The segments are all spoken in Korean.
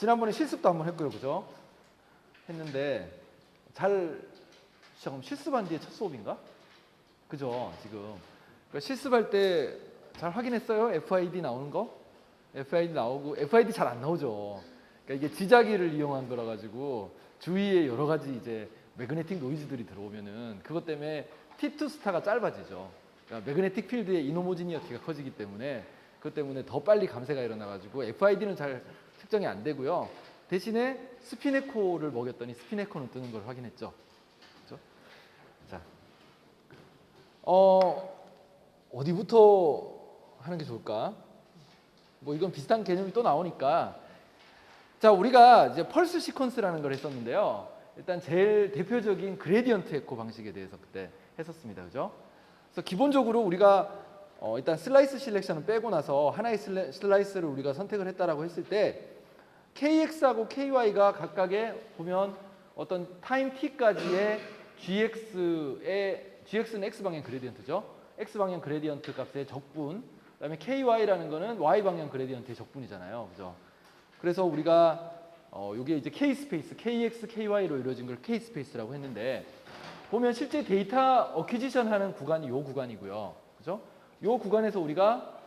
지난번에 실습도 한번 했고요, 그죠? 했는데 잠깐 실습한 뒤에 첫 수업인가? 그죠? 지금 그러니까 실습할 때 잘 확인했어요? FID 나오는 거? FID 나오고 FID 잘 안 나오죠. 그러니까 이게 지자기를 이용한 거라 가지고 주위에 여러 가지 이제 매그네틱 노이즈들이 들어오면은 그것 때문에 T2 스타가 짧아지죠. 그러니까 매그네틱 필드의 이노모지니어티가 커지기 때문에 그것 때문에 더 빨리 감쇄가 일어나 가지고 FID는 잘 측정이 안 되고요. 대신에 스핀 에코를 먹였더니 스핀 에코는 뜨는 걸 확인했죠. 그렇죠? 자, 어디부터 하는 게 좋을까? 뭐 이건 비슷한 개념이 또 나오니까 자, 우리가 이제 펄스 시퀀스라는 걸 했었는데요. 일단 제일 대표적인 그레디언트 에코 방식에 대해서 그때 했었습니다. 그죠? 그래서 기본적으로 우리가 일단 슬라이스 실렉션을 빼고 나서 하나의 슬라이스를 우리가 선택을 했다라고 했을 때 KX하고 KY가 각각의 보면 어떤 타임 t까지의 GX는 X방향 그레디언트죠. X방향 그레디언트 값의 적분, 그다음에 KY라는 거는 Y방향 그레디언트의 적분이잖아요. 그죠? 그래서 우리가 이게 이제 K 스페이스, KX, KY로 이루어진 걸 K 스페이스라고 했는데 보면 실제 데이터 어퀴지션 하는 구간이 이 구간이고요. 그죠? 이 구간에서 우리가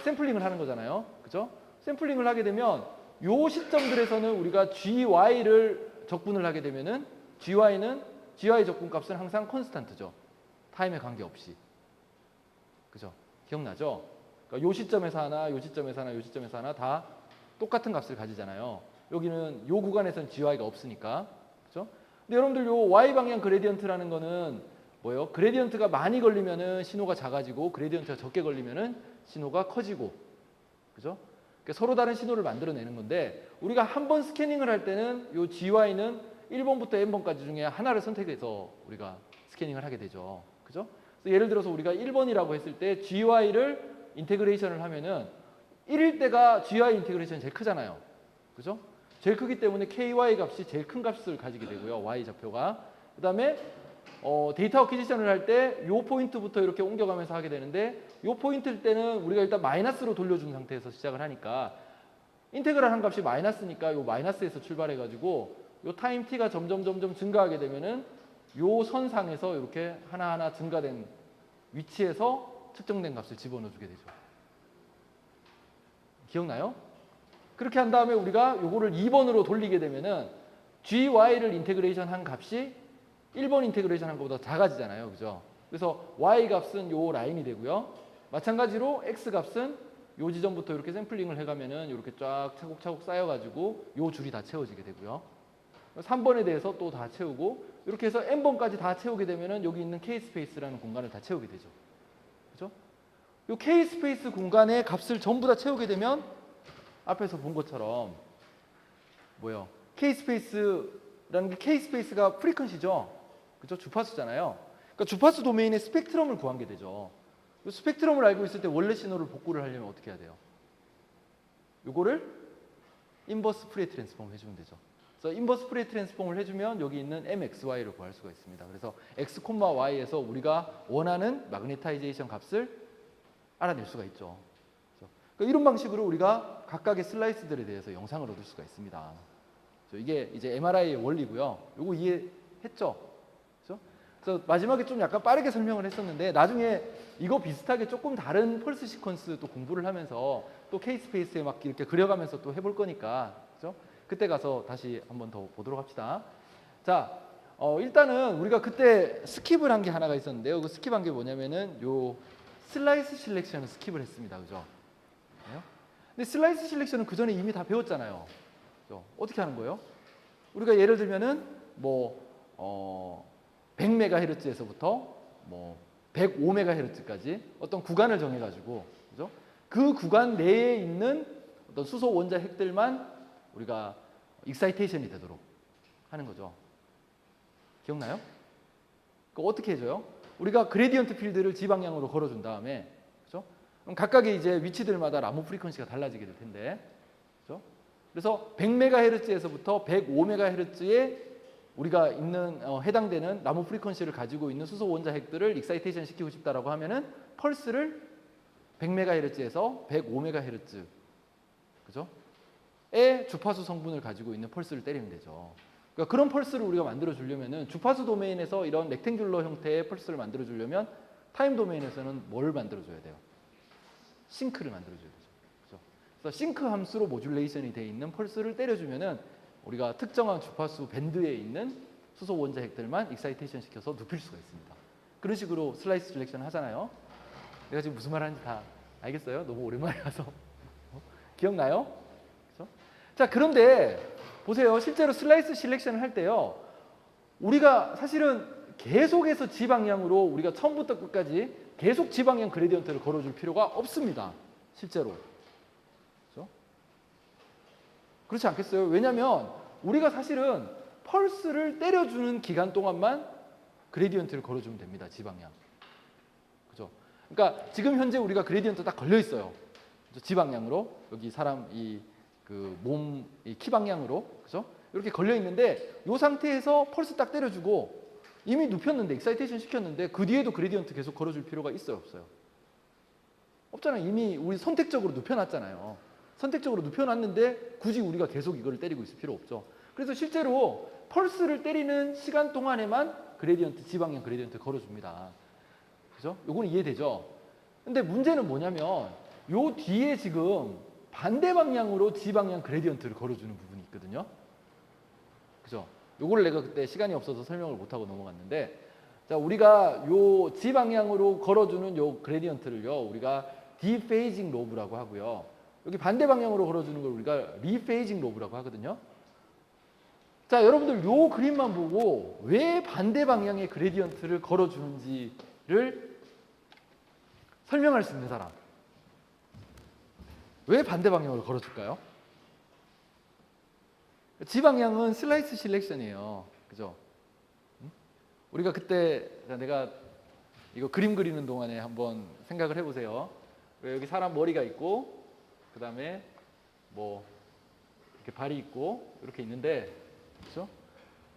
샘플링을 하는 거잖아요. 그죠? 샘플링을 하게 되면 이 시점들에서는 우리가 GY를 적분을 하게 되면은 GY 적분 값은 항상 콘스탄트죠. 타임에 관계없이. 그죠? 기억나죠? 그러니까 요 시점에서 하나, 요 시점에서 하나, 요 시점에서 하나 다 똑같은 값을 가지잖아요. 여기는 요 구간에서는 GY가 없으니까. 그죠? 근데 여러분들 요 Y 방향 그레디언트라는 거는 뭐예요? 그레디언트가 많이 걸리면은 신호가 작아지고 그레디언트가 적게 걸리면은 신호가 커지고. 그죠? 그러니까 서로 다른 신호를 만들어내는 건데 우리가 한 번 스캐닝을 할 때는 요 GY는 1번부터 n번까지 중에 하나를 선택해서 우리가 스캐닝을 하게 되죠. 그죠? 그래서 예를 들어서 우리가 1번이라고 했을 때 GY를 인테그레이션을 하면은 1일 때가 GY 인테그레이션이 제일 크잖아요. 그죠? 제일 크기 때문에 KY 값이 제일 큰 값을 가지게 되고요. Y 좌표가. 그 다음에 데이터 어퀴지션을 할 때 이 포인트부터 이렇게 옮겨가면서 하게 되는데 이 포인트일 때는 우리가 일단 마이너스로 돌려준 상태에서 시작을 하니까 인테그랄 한 값이 마이너스니까 이 마이너스에서 출발해가지고 이 타임 t가 점점 증가하게 되면은 이 선상에서 이렇게 하나하나 증가된 위치에서 측정된 값을 집어넣어주게 되죠. 기억나요? 그렇게 한 다음에 우리가 요거를 2번으로 돌리게 되면은 GY를 인테그레이션 한 값이 1번 인테그레이션 한 것보다 작아지잖아요. 그죠? 그래서 Y 값은 요 라인이 되고요. 마찬가지로 X 값은 요 지점부터 이렇게 샘플링을 해가면은 이렇게 쫙 차곡차곡 쌓여가지고 요 줄이 다 채워지게 되고요. 3번에 대해서 또 다 채우고 이렇게 해서 n번까지 다 채우게 되면은 여기 있는 K 스페이스라는 공간을 다 채우게 되죠. 그죠? 요 K 스페이스 공간의 값을 전부 다 채우게 되면 앞에서 본 것처럼 뭐요? K 스페이스라는 게 K 스페이스가 프리퀀시죠. 그죠? 주파수잖아요. 그러니까 주파수 도메인의 스펙트럼을 구한 게 되죠. 이 스펙트럼을 알고 있을 때 원래 신호를 복구를 하려면 어떻게 해야 돼요? 요거를 인버스 프리에 트랜스폼 해주면 되죠. 그래서 인버스 프리에 트랜스폼을 해주면 여기 있는 MXY를 구할 수가 있습니다. 그래서 X, Y에서 우리가 원하는 마그네타이제이션 값을 알아낼 수가 있죠. 그러니까 이런 방식으로 우리가 각각의 슬라이스들에 대해서 영상을 얻을 수가 있습니다. 이게 이제 MRI의 원리고요. 요거 이해했죠? 그렇죠? 그래서 마지막에 좀 약간 빠르게 설명을 했었는데 나중에 이거 비슷하게 조금 다른 펄스 시퀀스 또 공부를 하면서 또 K 스페이스에 막 이렇게 그려가면서 또 해볼 거니까 그렇죠? 그때 가서 다시 한번 더 보도록 합시다. 자, 일단은 우리가 그때 스킵을 한 게 하나가 있었는데요. 그 스킵한 게 뭐냐면은 요 슬라이스 실렉션을 스킵을 했습니다. 그죠? 근데 슬라이스 실렉션은 그 전에 이미 다 배웠잖아요. 그죠? 어떻게 하는 거예요? 우리가 예를 들면은 뭐 100MHz에서부터 뭐 105MHz까지 어떤 구간을 정해가지고 그죠? 그 구간 내에 있는 어떤 수소 원자 핵들만 우리가 익사이테이션이 되도록 하는 거죠. 기억나요? 그거 어떻게 해줘요? 우리가 그레디언트 필드를 G방향으로 걸어준 다음에 그죠? 그럼 각각의 이제 위치들마다 라모 프리퀀시가 달라지게 될 텐데 그죠? 그래서 100MHz에서부터 105MHz에 우리가 있는 해당되는 라모 프리퀀시를 가지고 있는 수소 원자 핵들을 익사이테이션 시키고 싶다라고 하면은 펄스를 100MHz에서 105MHz 그죠? 주파수 성분을 가지고 있는 펄스를 때리면 되죠. 그러니까 그런 펄스를 우리가 만들어 주려면은 주파수 도메인에서 이런 렉탱귤러 형태의 펄스를 만들어 주려면 타임 도메인에서는 뭘 만들어 줘야 돼요? 싱크를 만들어 줘야 되죠. 그렇죠? 그래서 싱크 함수로 모듈레이션이 되어 있는 펄스를 때려 주면은 우리가 특정한 주파수 밴드에 있는 수소 원자핵들만 익사이테이션 시켜서 눕힐 수가 있습니다. 그런 식으로 슬라이스 셀렉션 하잖아요. 내가 지금 무슨 말 하는지 다 알겠어요? 너무 오랜만에 와서. 기억나요? 그렇죠? 자, 그런데 보세요. 실제로 슬라이스 셀렉션을 할 때요. 우리가 사실은 계속해서 지방량으로 우리가 처음부터 끝까지 계속 지방량 그레디언트를 걸어줄 필요가 없습니다. 실제로. 그렇죠? 그렇지 않겠어요? 왜냐하면 우리가 사실은 펄스를 때려주는 기간 동안만 그레디언트를 걸어주면 됩니다. 지방량. 그죠? 그러니까 지금 현재 우리가 그레디언트 딱 걸려 있어요. 지방량으로 여기 사람 몸 키 방향으로, 그죠? 이렇게 걸려 있는데 이 상태에서 펄스 딱 때려주고 이미 눕혔는데 익사이테이션 시켰는데 그 뒤에도 그레디언트 계속 걸어줄 필요가 있어요, 없어요? 없잖아요. 이미 우리 선택적으로 눕혀놨잖아요. 선택적으로 눕혀놨는데 굳이 우리가 계속 이거를 때리고 있을 필요 없죠. 그래서 실제로 펄스를 때리는 시간 동안에만 지방량 그레디언트 걸어줍니다. 그죠? 요거는 이해되죠? 근데 문제는 뭐냐면 요 뒤에 지금 반대 방향으로 지방량 그레디언트를 걸어주는 부분이 있거든요. 그죠? 요거를 내가 그때 시간이 없어서 설명을 못하고 넘어갔는데, 자, 우리가 요 지방향으로 걸어주는 요 그레디언트를요, 우리가 디페이징 로브라고 하고요. 여기 반대 방향으로 걸어주는 걸 우리가 리페이징 로브라고 하거든요. 자, 여러분들 요 그림만 보고 왜 반대 방향의 그레디언트를 걸어주는지를 설명할 수 있는 사람. 왜 반대 방향으로 걸어줄까요? 지방량은 슬라이스 셀렉션이에요. 그죠? 우리가 그때 내가 이거 그림 그리는 동안에 한번 생각을 해보세요. 여기 사람 머리가 있고 그 다음에 뭐 이렇게 발이 있고 이렇게 있는데, 그렇죠?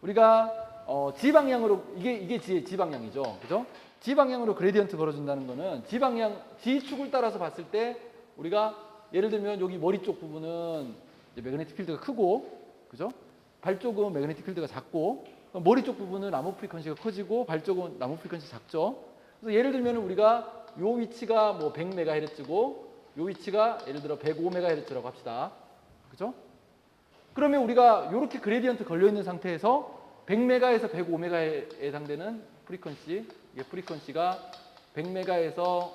우리가 지방량으로 이게 지방량이죠, 그죠? 지방량으로 그레디언트 걸어준다는 거는 지방량 G축을 따라서 봤을 때 우리가 예를 들면 여기 머리 쪽 부분은 이제 매그네틱 필드가 크고, 그죠? 발 쪽은 매그네틱 필드가 작고, 머리 쪽 부분은 나무 프리퀀시가 커지고 발 쪽은 나무 프리퀀시 작죠. 그래서 예를 들면 우리가 요 위치가 뭐 100MHz고 요 위치가 예를 들어 105MHz라고 합시다. 그죠? 그러면 우리가 이렇게 그레디언트 걸려 있는 상태에서 100MHz에서 105MHz에 해당되는 프리퀀시, 이게 프리퀀시가 100MHz에서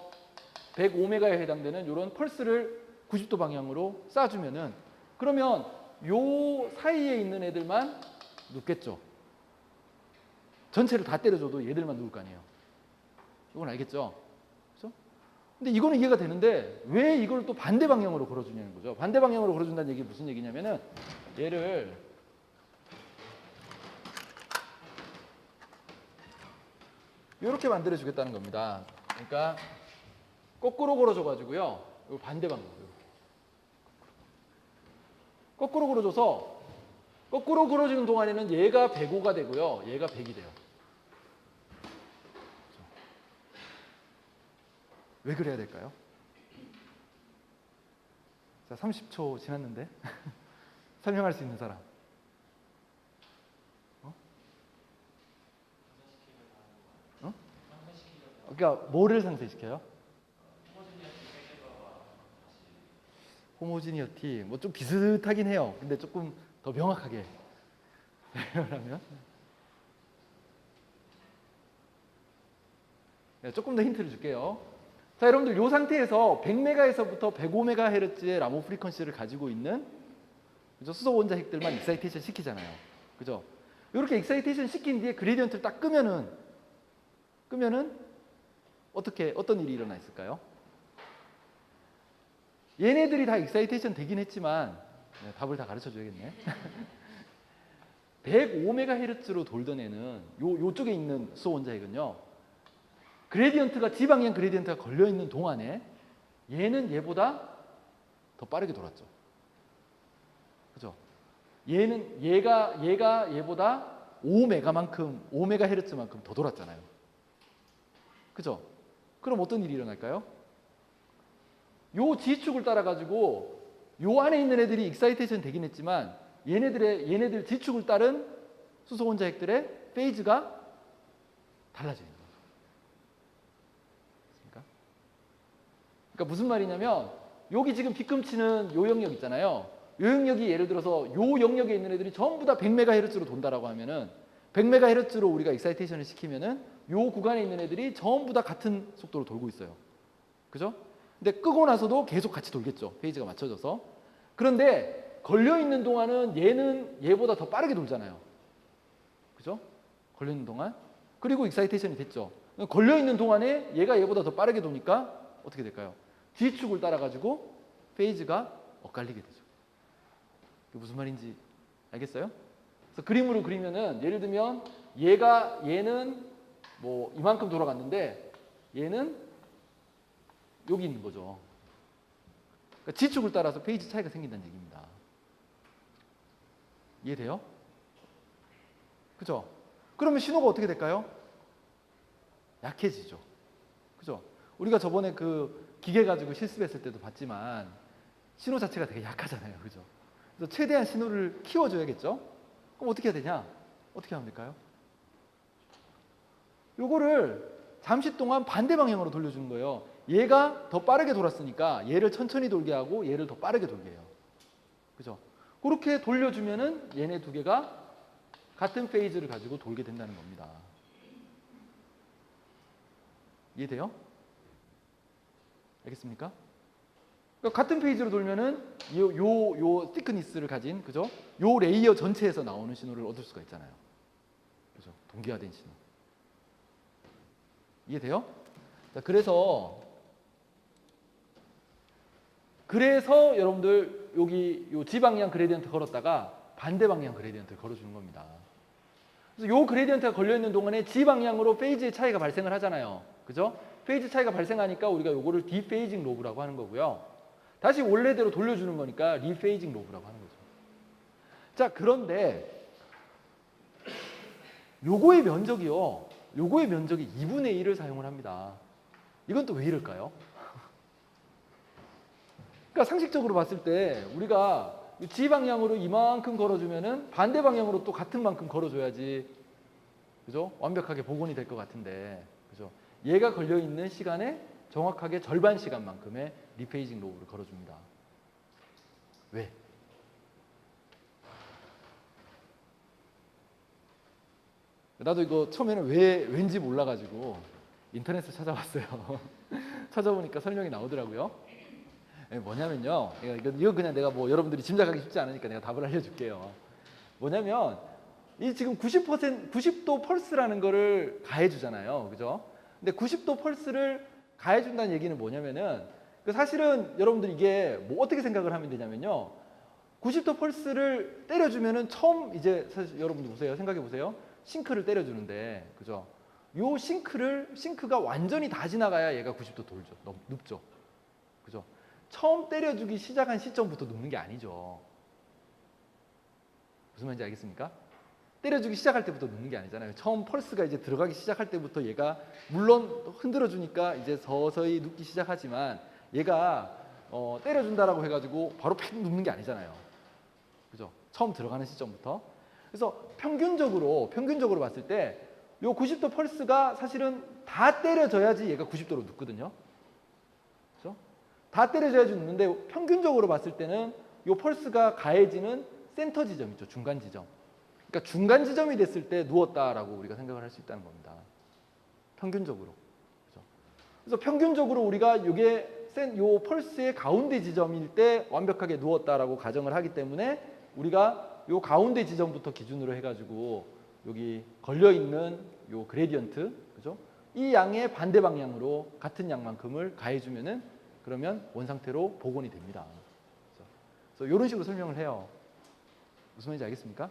105MHz에 해당되는 이런 펄스를 90도 방향으로 쏴주면은, 그러면 요 사이에 있는 애들만 눕겠죠. 전체를 다 때려줘도 얘들만 누울 거 아니에요. 이건 알겠죠? 그렇죠? 근데 이거는 이해가 되는데 왜 이걸 또 반대 방향으로 걸어주냐는 거죠. 반대 방향으로 걸어준다는 얘기 무슨 얘기냐면은, 얘를 이렇게 만들어 주겠다는 겁니다. 그러니까 거꾸로 걸어줘 가지고요. 이거 반대 방향. 거꾸로 걸어줘서 거꾸로 걸어주는 동안에는 얘가 105가 되고요. 얘가 100이 돼요. 왜 그래야 될까요? 자, 30초 지났는데 설명할 수 있는 사람. 그러니까 뭐를 상쇄시켜요? 호모지니어티. 뭐 좀 비슷하긴 해요. 근데 조금 더 명확하게 설명하면, 네, 조금 더 힌트를 줄게요. 자, 여러분들 이 상태에서 100MHz에서부터 105MHz의 라모 프리퀀시를 가지고 있는, 그죠? 수소 원자 핵들만 익사이테이션 시키잖아요. 그죠? 이렇게 익사이테이션 시킨 뒤에 그레디언트를 딱 끄면은 어떤 일이 일어나 있을까요? 얘네들이 다 익사이테이션 되긴 했지만, 네, 답을 다 가르쳐 줘야겠네. 105MHz로 돌던 애는 요쪽에 있는 수소 원자 핵은요, 그레디언트가 지방량 그레디언트가 걸려 있는 동안에 얘는 얘보다 더 빠르게 돌았죠. 그죠? 얘가 얘보다 5MHz만큼 더 돌았잖아요. 그죠? 그럼 어떤 일이 일어날까요? 요 G축을 따라 가지고 요 안에 있는 애들이 익사이테이션 되긴 했지만 얘네들 지축을 따른 수소 혼자 핵들의 페이즈가 달라져 있는 거죠. 그러니까 무슨 말이냐면 여기 지금 뒤꿈치는 요 영역 있잖아요. 요 영역이 예를 들어서 요 영역에 있는 애들이 전부 다 100MHz로 돈다라고 하면은 100MHz로 우리가 익사이테이션을 시키면은 요 구간에 있는 애들이 전부 다 같은 속도로 돌고 있어요. 그죠? 근데 끄고 나서도 계속 같이 돌겠죠. 페이지가 맞춰져서. 그런데 걸려 있는 동안은 얘는 얘보다 더 빠르게 돌잖아요. 그죠? 걸려 있는 동안. 그리고 익사이테이션이 됐죠. 걸려 있는 동안에 얘가 얘보다 더 빠르게 도니까 어떻게 될까요? 뒤축을 따라 가지고 페이지가 엇갈리게 되죠. 그게 무슨 말인지 알겠어요? 그래서 그림으로 그리면은 예를 들면 얘는 뭐 이만큼 돌아갔는데 얘는 여기 있는 거죠. 그러니까 지축을 따라서 페이지 차이가 생긴다는 얘기입니다. 이해돼요? 그죠? 그러면 신호가 어떻게 될까요? 약해지죠. 그죠? 우리가 저번에 그 기계 가지고 실습했을 때도 봤지만 신호 자체가 되게 약하잖아요. 그죠? 그래서 최대한 신호를 키워줘야겠죠? 그럼 어떻게 해야 되냐? 어떻게 하면 될까요? 요거를 잠시 동안 반대 방향으로 돌려주는 거예요. 얘가 더 빠르게 돌았으니까 얘를 천천히 돌게 하고 얘를 더 빠르게 돌게 해요. 그죠? 그렇게 돌려주면은 얘네 두 개가 같은 페이즈를 가지고 돌게 된다는 겁니다. 이해돼요? 알겠습니까? 그러니까 같은 페이지로 돌면은 요 티크니스를 가진 그죠? 요 레이어 전체에서 나오는 신호를 얻을 수가 있잖아요. 그죠? 동기화된 신호. 이해돼요? 자, 그래서 여러분들 여기 요 G방향 그레디언트 걸었다가 반대 방향 그레디언트를 걸어주는 겁니다. 그래서 요 그레디언트가 걸려있는 동안에 G방향으로 페이지의 차이가 발생을 하잖아요. 그죠? 페이지 차이가 발생하니까 우리가 요거를 디페이징 로브라고 하는 거고요. 다시 원래대로 돌려주는 거니까 리페이징 로브라고 하는 거죠. 자, 그런데 요거의 면적이 2분의 1을 사용을 합니다. 이건 또 왜 이럴까요? 그러니까 상식적으로 봤을 때 우리가 G방향으로 이만큼 걸어주면은 반대 방향으로 또 같은 만큼 걸어줘야지, 그죠? 완벽하게 복원이 될 것 같은데, 그죠? 얘가 걸려 있는 시간에 정확하게 절반 시간만큼의 리페이징 로브를 걸어줍니다. 왜? 나도 이거 처음에는 왠지 몰라가지고 인터넷에 찾아봤어요. 찾아보니까 설명이 나오더라고요. 뭐냐면요. 이거 그냥 내가 뭐 여러분들이 짐작하기 쉽지 않으니까 내가 답을 알려줄게요. 뭐냐면 이 지금 90도 펄스라는 거를 가해주잖아요. 그죠? 근데 90도 펄스를 가해준다는 얘기는 뭐냐면은 사실은 여러분들 이게 뭐 어떻게 생각을 하면 되냐면요. 90도 펄스를 때려주면은 처음 이제 사실 여러분들 보세요. 생각해 보세요. 싱크를 때려주는데, 그죠? 요 싱크가 완전히 다 지나가야 얘가 90도 돌죠. 눕죠. 그죠? 처음 때려주기 시작한 시점부터 눕는 게 아니죠. 무슨 말인지 알겠습니까? 때려주기 시작할 때부터 눕는 게 아니잖아요. 처음 펄스가 이제 들어가기 시작할 때부터 얘가 물론 흔들어주니까 이제 서서히 눕기 시작하지만 얘가 때려준다라고 해가지고 바로 팍 눕는 게 아니잖아요. 그죠? 처음 들어가는 시점부터. 그래서 평균적으로 봤을 때 요 90도 펄스가 사실은 다 때려져야지 얘가 90도로 눕거든요. 그죠? 다 때려져야지 눕는데 평균적으로 봤을 때는 요 펄스가 가해지는 센터 지점 있죠. 중간 지점. 그러니까 중간 지점이 됐을 때 누웠다라고 우리가 생각을 할 수 있다는 겁니다. 평균적으로. 그죠? 그래서 평균적으로 우리가 요 펄스의 가운데 지점일 때 완벽하게 누웠다라고 가정을 하기 때문에 우리가 요 가운데 지점부터 기준으로 해가지고 여기 걸려 있는 요 그레디언트, 그죠? 이 양의 반대 방향으로 같은 양만큼을 가해주면은 그러면 원상태로 복원이 됩니다. 그래서 이런 식으로 설명을 해요. 무슨 말인지 알겠습니까?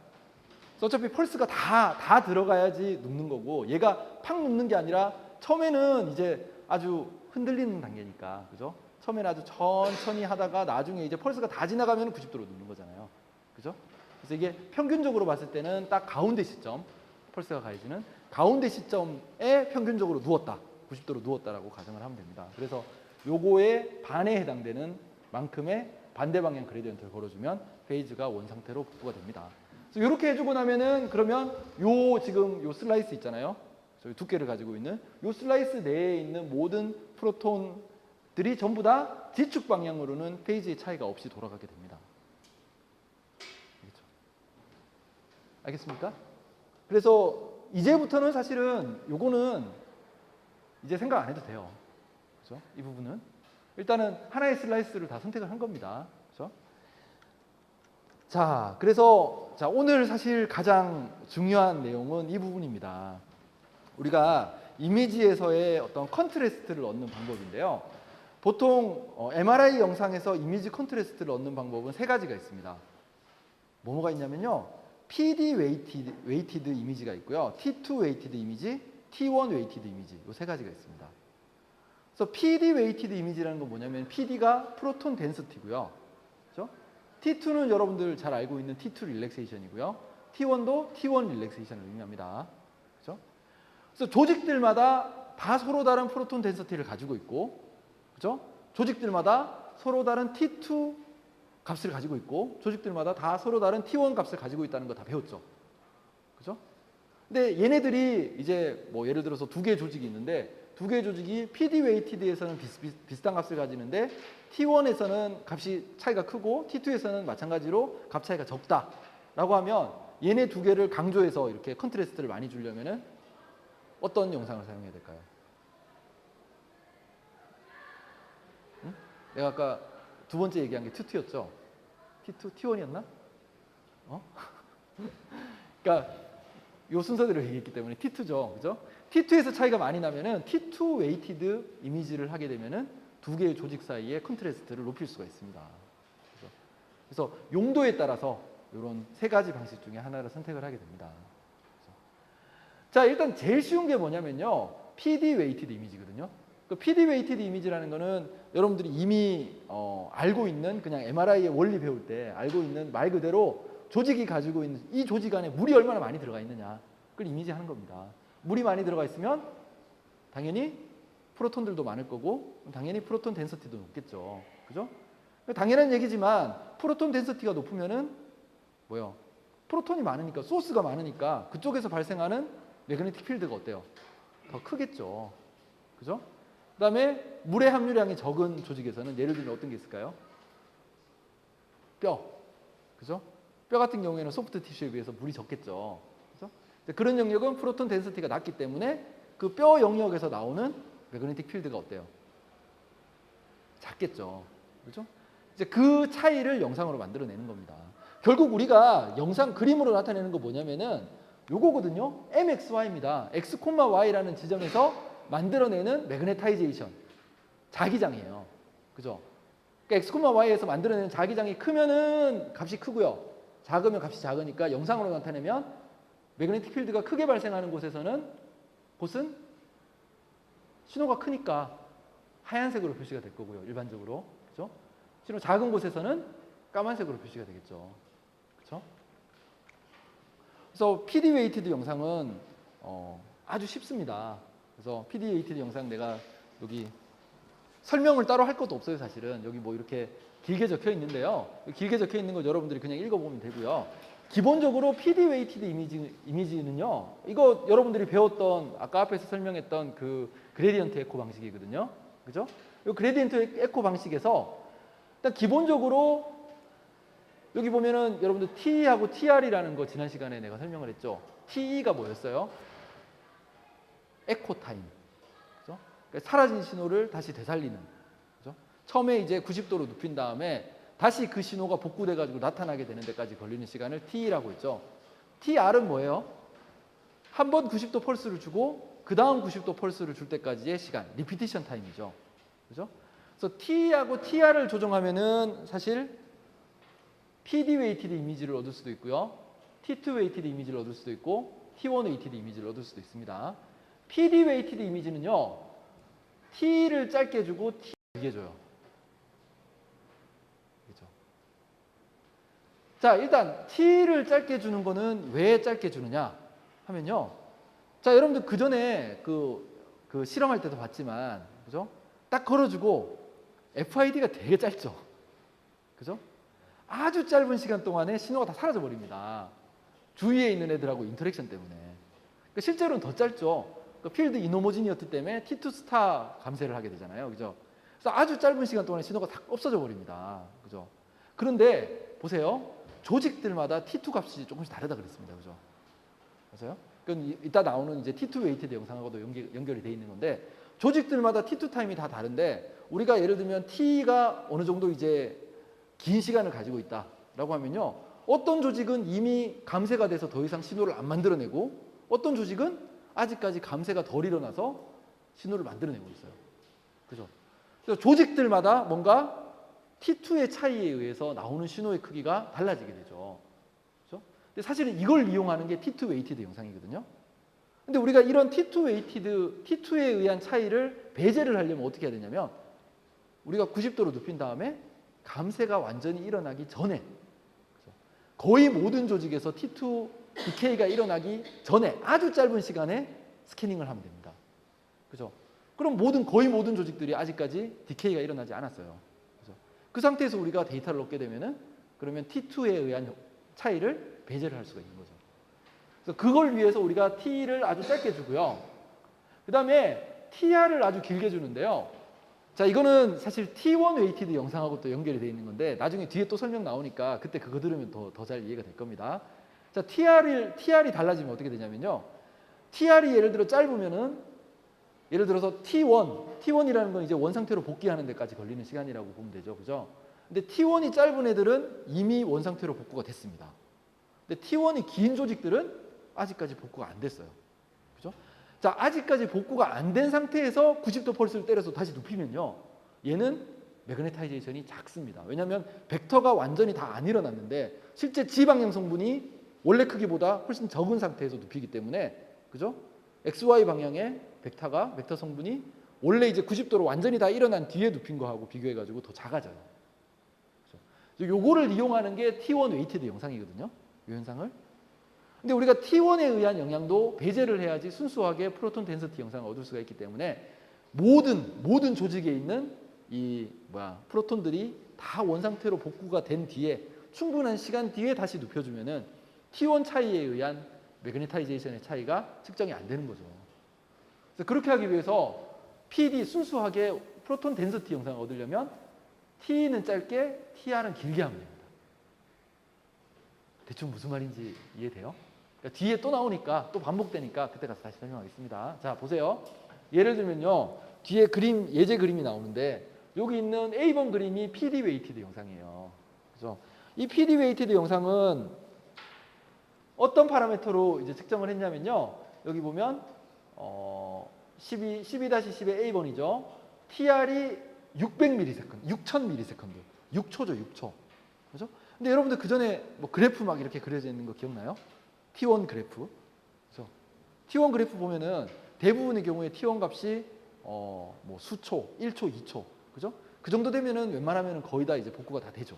어차피 펄스가 다 들어가야지 눕는 거고 얘가 팍 눕는 게 아니라 처음에는 이제 아주 흔들리는 단계니까, 그죠? 처음에는 아주 천천히 하다가 나중에 이제 펄스가 다 지나가면 90도로 눕는 거잖아요. 그죠? 그래서 이게 평균적으로 봤을 때는 딱 가운데 시점, 펄스가 가해지는 가운데 시점에 평균적으로 누웠다. 90도로 누웠다라고 가정을 하면 됩니다. 그래서 요거의 반에 해당되는 만큼의 반대 방향 그레디언트를 걸어주면 페이즈가 원 상태로 복구가 됩니다. 그래서 이렇게 해주고 나면은 그러면 지금 요 슬라이스 있잖아요. 저희 두께를 가지고 있는 요 슬라이스 내에 있는 모든 프로톤들이 전부 다 지축 방향으로는 페이지의 차이가 없이 돌아가게 됩니다. 알겠죠? 알겠습니까? 그래서 이제부터는 사실은 요거는 이제 생각 안 해도 돼요. 그죠? 이 부분은 일단은 하나의 슬라이스를 다 선택을 한 겁니다. 그죠? 자, 그래서 오늘 사실 가장 중요한 내용은 이 부분입니다. 우리가 이미지에서의 어떤 컨트래스트를 얻는 방법인데요. 보통 MRI 영상에서 이미지 컨트래스트를 얻는 방법은 세 가지가 있습니다. 뭐가 있냐면요. PD 웨이티드 이미지가 있고요. T2 웨이티드 이미지, T1 웨이티드 이미지 이 세 가지가 있습니다. 그래서 PD 웨이티드 이미지라는 건 뭐냐면 PD가 프로톤 덴시티고요. 그렇죠? T2는 여러분들 잘 알고 있는 T2 릴렉세이션이고요. T1도 T1 릴렉세이션을 의미합니다. 그렇죠? 그래서 조직들마다 다 서로 다른 프로톤 덴시티를 가지고 있고, 그렇죠? 조직들마다 서로 다른 T2 값을 가지고 있고, 조직들마다 다 서로 다른 T1 값을 가지고 있다는 거 다 배웠죠. 그죠? 근데 얘네들이 이제 뭐 예를 들어서 두 개의 조직이 있는데, 두 개의 조직이 PD 웨이티드에서는 비슷한 값을 가지는데, T1에서는 값이 차이가 크고, T2에서는 마찬가지로 값 차이가 적다라고 하면, 얘네 두 개를 강조해서 이렇게 컨트래스트를 많이 주려면은 어떤 영상을 사용해야 될까요? 응? 내가 아까 두 번째 얘기한 게 T2였죠? T2, T1이었나? 그러니까 요 순서대로 얘기했기 때문에 T2죠. 그죠? T2에서 차이가 많이 나면은 T2 웨이티드 이미지를 하게 되면은 두 개의 조직 사이의 컨트래스트를 높일 수가 있습니다. 그래서 용도에 따라서 이런 세 가지 방식 중에 하나를 선택을 하게 됩니다. 자, 일단 제일 쉬운 게 뭐냐면요. PD 웨이티드 이미지거든요. 그 PD 웨이티드 이미지라는 거는 여러분들이 이미 알고 있는 그냥 MRI의 원리 배울 때 알고 있는 말 그대로 조직이 가지고 있는 이 조직 안에 물이 얼마나 많이 들어가 있느냐 그걸 이미지하는 겁니다. 물이 많이 들어가 있으면 당연히 프로톤들도 많을 거고 당연히 프로톤 덴시티도 높겠죠. 그죠? 당연한 얘기지만 프로톤 덴시티가 높으면은 뭐요? 프로톤이 많으니까 소스가 많으니까 그쪽에서 발생하는 매그네틱 필드가 어때요? 더 크겠죠. 그죠? 그다음에 물의 함유량이 적은 조직에서는 예를 들면 어떤 게 있을까요? 뼈. 그죠? 뼈 같은 경우에는 소프트 티슈에 비해서 물이 적겠죠. 그죠? 그런 영역은 프로톤 덴시티가 낮기 때문에 그 뼈 영역에서 나오는 매그네틱 필드가 어때요? 작겠죠. 그죠? 이제 그 차이를 영상으로 만들어내는 겁니다. 결국 우리가 영상 그림으로 나타내는 거 뭐냐면은 요거거든요. MXY입니다. X, Y라는 지점에서 만들어내는 매그네타이제이션. 자기장이에요. 그죠? 그러니까 X, Y에서 만들어내는 자기장이 크면은 값이 크고요. 작으면 값이 작으니까 영상으로 나타내면 매그네틱 필드가 크게 발생하는 곳에서는 곳은 신호가 크니까 하얀색으로 표시가 될 거고요. 일반적으로. 그죠? 신호 작은 곳에서는 까만색으로 표시가 되겠죠. 그렇죠? 그래서 PD 웨이티드 영상은 아주 쉽습니다. 그래서 PD 웨이티드 영상 내가 여기 설명을 따로 할 것도 없어요, 사실은. 여기 뭐 이렇게 길게 적혀 있는데요. 길게 적혀 있는 거 여러분들이 그냥 읽어보면 되고요. 기본적으로 PD 웨이티드 이미지는요. 이거 여러분들이 배웠던 아까 앞에서 설명했던 그 그레디언트 에코 방식이거든요. 그죠? 이 그레디언트 에코 방식에서 일단 기본적으로 여기 보면은 여러분들 T하고 TR이라는 거 지난 시간에 내가 설명을 했죠. TE가 뭐였어요? 에코 타임. 그죠? 그러니까 사라진 신호를 다시 되살리는. 그죠? 처음에 이제 90도로 눕힌 다음에 다시 그 신호가 복구돼 가지고 나타나게 되는 데까지 걸리는 시간을 TE라고 했죠. TR은 뭐예요? 한 번 90도 펄스를 주고 그 다음 90도 펄스를 줄 때까지의 시간, 리피티션 타임이죠. 그죠? 그래서 T하고 TR을 조정하면은 사실 PD 웨이티드 이미지를 얻을 수도 있고요. T2 웨이티드 이미지를 얻을 수도 있고 T1 웨이티드 이미지를 얻을 수도 있습니다. PD 웨이티드 이미지는요. T를 짧게 주고 T를 길게 줘요. 그렇죠? 자, 일단 T를 짧게 주는 거는 왜 짧게 주느냐 하면요. 자, 여러분들 그 전에 그 실험할 때도 봤지만 그죠? 딱 걸어주고 FID가 되게 짧죠. 그죠? 아주 짧은 시간 동안에 신호가 다 사라져 버립니다. 주위에 있는 애들하고 인터랙션 때문에. 그러니까 실제로는 더 짧죠. 그 필드 이노모지니어티 때문에 T2 스타 감쇄를 하게 되잖아요. 그죠? 그래서 아주 짧은 시간 동안에 신호가 다 없어져 버립니다. 그죠? 그런데 보세요. 조직들마다 T2 값이 조금씩 다르다 그랬습니다. 그죠? 맞아요? 그건 이따 나오는 이제 T2 웨이티드 영상하고도 연결이 돼 있는 건데 조직들마다 T2 타임이 다 다른데 우리가 예를 들면 T가 어느 정도 이제 긴 시간을 가지고 있다라고 하면요. 어떤 조직은 이미 감쇄가 돼서 더 이상 신호를 안 만들어내고 어떤 조직은 아직까지 감쇄가 덜 일어나서 신호를 만들어내고 있어요. 그죠? 그래서 조직들마다 뭔가 T2의 차이에 의해서 나오는 신호의 크기가 달라지게 되죠. 그죠? 근데 사실은 이걸 이용하는 게 T2 웨이티드 영상이거든요. 근데 우리가 이런 T2 웨이티드, T2에 의한 차이를 배제를 하려면 어떻게 해야 되냐면 우리가 90도로 눕힌 다음에 감쇄가 완전히 일어나기 전에 거의 모든 조직에서 T2 디케이가 일어나기 전에 아주 짧은 시간에 스캐닝을 하면 됩니다. 그죠? 그럼 거의 모든 조직들이 아직까지 디케이가 일어나지 않았어요. 그죠? 그 상태에서 우리가 데이터를 얻게 되면은 그러면 T2에 의한 차이를 배제를 할 수가 있는 거죠. 그래서 그걸 위해서 우리가 T를 아주 짧게 주고요. 그 다음에 TR을 아주 길게 주는데요. 자, 이거는 사실 T1 웨이티드 영상하고 또 연결이 되어 있는 건데 나중에 뒤에 또 설명 나오니까 그때 그거 들으면 더 잘 이해가 될 겁니다. 자, TR이 달라지면 어떻게 되냐면요. TR이 예를 들어 짧으면은 예를 들어서 T1이라는 건 이제 원 상태로 복귀하는 데까지 걸리는 시간이라고 보면 되죠. 그죠? 근데 T1이 짧은 애들은 이미 원 상태로 복구가 됐습니다. 근데 T1이 긴 조직들은 아직까지 복구가 안 됐어요. 그죠? 자, 아직까지 복구가 안 된 상태에서 90도 펄스를 때려서 다시 눕히면요. 얘는 매그네타이제이션이 작습니다. 왜냐하면 벡터가 완전히 다 안 일어났는데 실제 G방향 성분이 원래 크기보다 훨씬 적은 상태에서 눕히기 때문에 그죠? XY 방향의 벡터 성분이 원래 이제 90도로 완전히 다 일어난 뒤에 눕힌 거하고 비교해가지고 더 작아져요. 그렇죠? 요거를 이용하는 게 T1 웨이티드 영상이거든요. 이 현상을. 근데 우리가 T1에 의한 영향도 배제를 해야지 순수하게 프로톤 덴서티 영상을 얻을 수가 있기 때문에 모든 조직에 있는 프로톤들이 다 원상태로 복구가 된 뒤에 충분한 시간 뒤에 다시 눕혀주면은 T1 차이에 의한 매그네타이제이션의 차이가 측정이 안 되는 거죠. 그래서 그렇게 하기 위해서 PD 순수하게 프로톤 덴서티 영상을 얻으려면 T는 짧게, TR은 길게 하면 됩니다. 대충 무슨 말인지 이해돼요? 그러니까 뒤에 또 나오니까 또 반복되니까 그때 가서 다시 설명하겠습니다. 자, 보세요. 예를 들면요. 뒤에 예제 그림이 나오는데 여기 있는 A번 그림이 PD 웨이티드 영상이에요. 그래서 이 PD 웨이티드 영상은 어떤 파라미터로 이제 측정을 했냐면요. 여기 보면 12-10의 A번이죠. TR이 600ms, 6000ms, 6초죠, 6초. 그죠? 근데 여러분들 그 전에 뭐 그래프 막 이렇게 그려져 있는 거 기억나요? T1 그래프. 그죠? T1 그래프 보면은 대부분의 경우에 T1 값이 뭐 수초, 1초, 2초. 그죠? 그 정도 되면은 웬만하면은 거의 다 이제 복구가 다 되죠.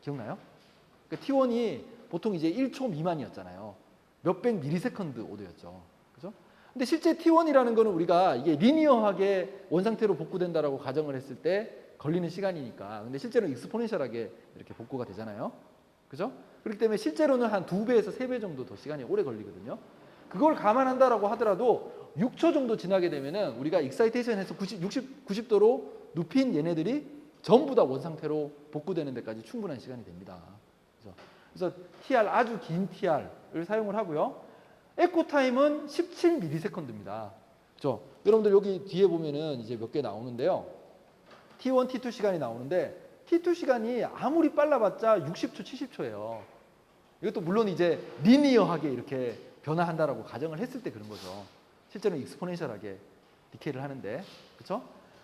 기억나요? 그러니까 T1이 보통 이제 1초 미만이었잖아요. 몇백 미리세컨드 오도였죠. 그죠? 근데 실제 T1이라는 거는 우리가 이게 리니어하게 원상태로 복구된다라고 가정을 했을 때 걸리는 시간이니까. 근데 실제로는 익스포넨셜하게 이렇게 복구가 되잖아요. 그죠? 그렇기 때문에 실제로는 한 2배에서 3배 정도 더 시간이 오래 걸리거든요. 그걸 감안한다라고 하더라도 6초 정도 지나게 되면은 우리가 익사이테이션해서 90도로 눕힌 얘네들이 전부 다 원상태로 복구되는 데까지 충분한 시간이 됩니다. 그래서 TR, 아주 긴 TR을 사용을 하고요. 에코 타임은 17ms입니다. 그렇죠? 여러분들 여기 뒤에 보면은 이제 몇 개 나오는데요. T1, T2 시간이 나오는데 T2 시간이 아무리 빨라봤자 60초, 70초예요. 이것도 물론 이제 리니어하게 이렇게 변화한다라고 가정을 했을 때 그런 거죠. 실제로는 익스포넨셜하게 디케이를 하는데, 그렇죠?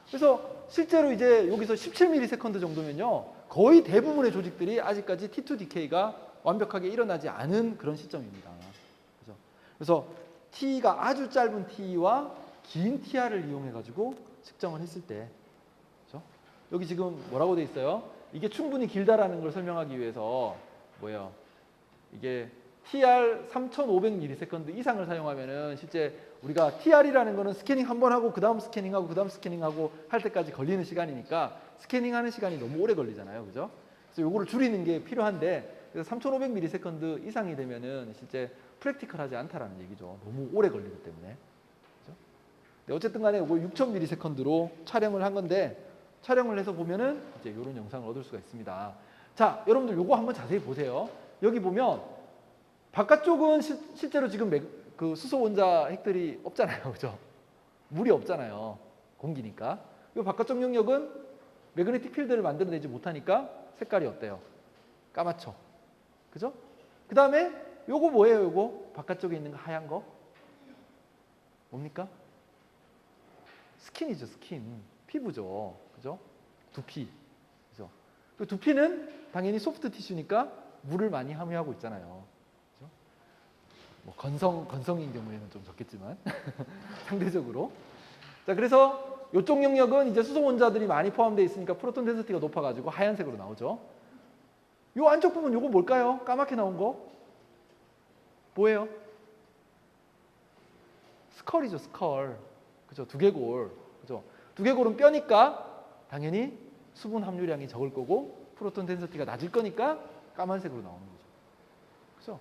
그래서 실제로 이제 여기서 17ms 정도면요, 거의 대부분의 조직들이 아직까지 T2 디케이가 완벽하게 일어나지 않은 그런 시점입니다. 그렇죠? 그래서 T가 아주 짧은 T와 긴 TR을 이용해가지고 측정을 했을 때, 그렇죠? 여기 지금 뭐라고 돼 있어요? 이게 충분히 길다라는 걸 설명하기 위해서 뭐예요? 이게 TR 3500ms 이상을 사용하면은 실제 우리가 TR이라는 거는 스캐닝 한 번 하고 그 다음 스캐닝하고 그 다음 스캐닝하고 할 때까지 걸리는 시간이니까 스캐닝하는 시간이 너무 오래 걸리잖아요. 그죠? 그래서 요거를 줄이는 게 필요한데 그래서 3500ms 이상이 되면은 실제 프랙티컬하지 않다라는 얘기죠. 너무 오래 걸리기 때문에. 그죠? 네, 어쨌든 간에 이거 6000ms로 촬영을 한 건데 촬영을 해서 보면은 이제 이런 영상을 얻을 수가 있습니다. 자, 여러분들 요거 한번 자세히 보세요. 여기 보면 바깥쪽은 실제로 지금 그 수소 원자 핵들이 없잖아요. 그죠? 물이 없잖아요. 공기니까. 이 바깥쪽 영역은 매그네틱 필드를 만들어내지 못하니까 색깔이 어때요? 까맣죠? 그죠? 그 다음에 요거 뭐예요? 요거 바깥쪽에 있는 거 하얀 거? 뭡니까? 스킨이죠. 스킨. 피부죠. 그죠? 두피. 그죠? 그 두피는 당연히 소프트 티슈니까 물을 많이 함유하고 있잖아요. 그죠? 뭐 건성인 경우에는 좀 적겠지만 상대적으로. 자, 그래서 이쪽 영역은 이제 수소 원자들이 많이 포함되어 있으니까 프로톤 덴시티가 높아가지고 하얀색으로 나오죠. 이 안쪽 부분 요거 뭘까요? 까맣게 나온 거? 뭐예요? 스컬이죠, 스컬. 그죠? 두개골. 그죠? 두개골은 뼈니까 당연히 수분 함유량이 적을 거고 프로톤 덴시티가 낮을 거니까 까만색으로 나오는 거죠.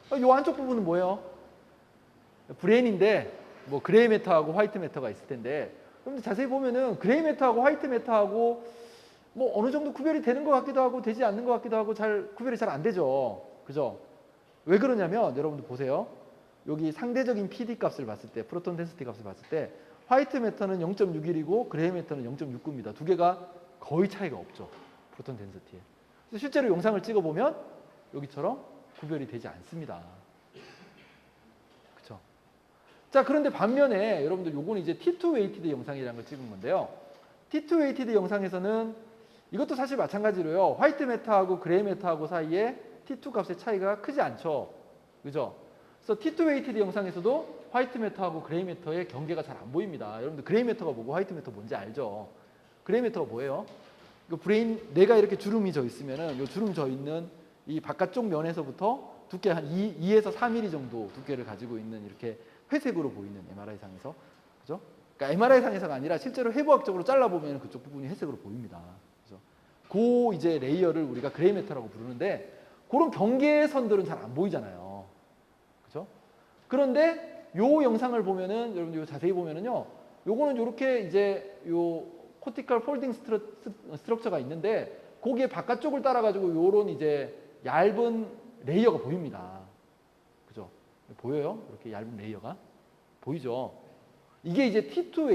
그죠? 이 안쪽 부분은 뭐예요? 브레인인데 뭐 그레이 매터하고 화이트 매터가 있을 텐데 여러분들 자세히 보면은 그레이 매터하고 화이트 매터하고 뭐 어느 정도 구별이 되는 것 같기도 하고 되지 않는 것 같기도 하고 구별이 잘 안 되죠. 그죠? 왜 그러냐면 여러분들 보세요. 여기 상대적인 PD 값을 봤을 때 프로톤 덴시티 값을 봤을 때 화이트 매터는 0.61이고 그레이 매터는 0.69입니다. 두 개가 거의 차이가 없죠. 프로톤 덴시티에. 그래서 실제로 영상을 찍어보면 여기처럼 구별이 되지 않습니다. 그렇죠? 자, 그런데 반면에 여러분들 요거는 이제 T2 웨이티드 영상이라는 걸 찍은 건데요. T2 웨이티드 영상에서는 이것도 사실 마찬가지로요. 화이트 매터하고 그레이 매터하고 사이에 T2 값의 차이가 크지 않죠. 그죠? 그래서 T2 웨이티드 영상에서도 화이트 매터하고 그레이 매터의 경계가 잘 안 보입니다. 여러분들 그레이 매터가 뭐고 화이트 매터 뭔지 알죠? 그레이 매터가 뭐예요? 브레인 뇌가 이렇게 주름이 져 있으면은 이 주름 져 있는 이 바깥쪽 면에서부터 두께 한 2에서 4mm 정도 두께를 가지고 있는 이렇게 회색으로 보이는 MRI상에서. 그죠? 그러니까 MRI상에서가 아니라 실제로 해부학적으로 잘라보면 그쪽 부분이 회색으로 보입니다. 그죠? 그 이제 레이어를 우리가 그레이 매터라고 부르는데 그런 경계선들은 잘 안 보이잖아요. 그죠? 그런데 요 영상을 보면은 여러분들 요 자세히 보면은요. 요거는 요렇게 이제 요 코티컬 폴딩 스트럭처가 있는데 거기에 바깥쪽을 따라 가지고 요런 이제 얇은 레이어가 보입니다. 그죠? 보여요? 이렇게 얇은 레이어가 보이죠? 이게 이제 T1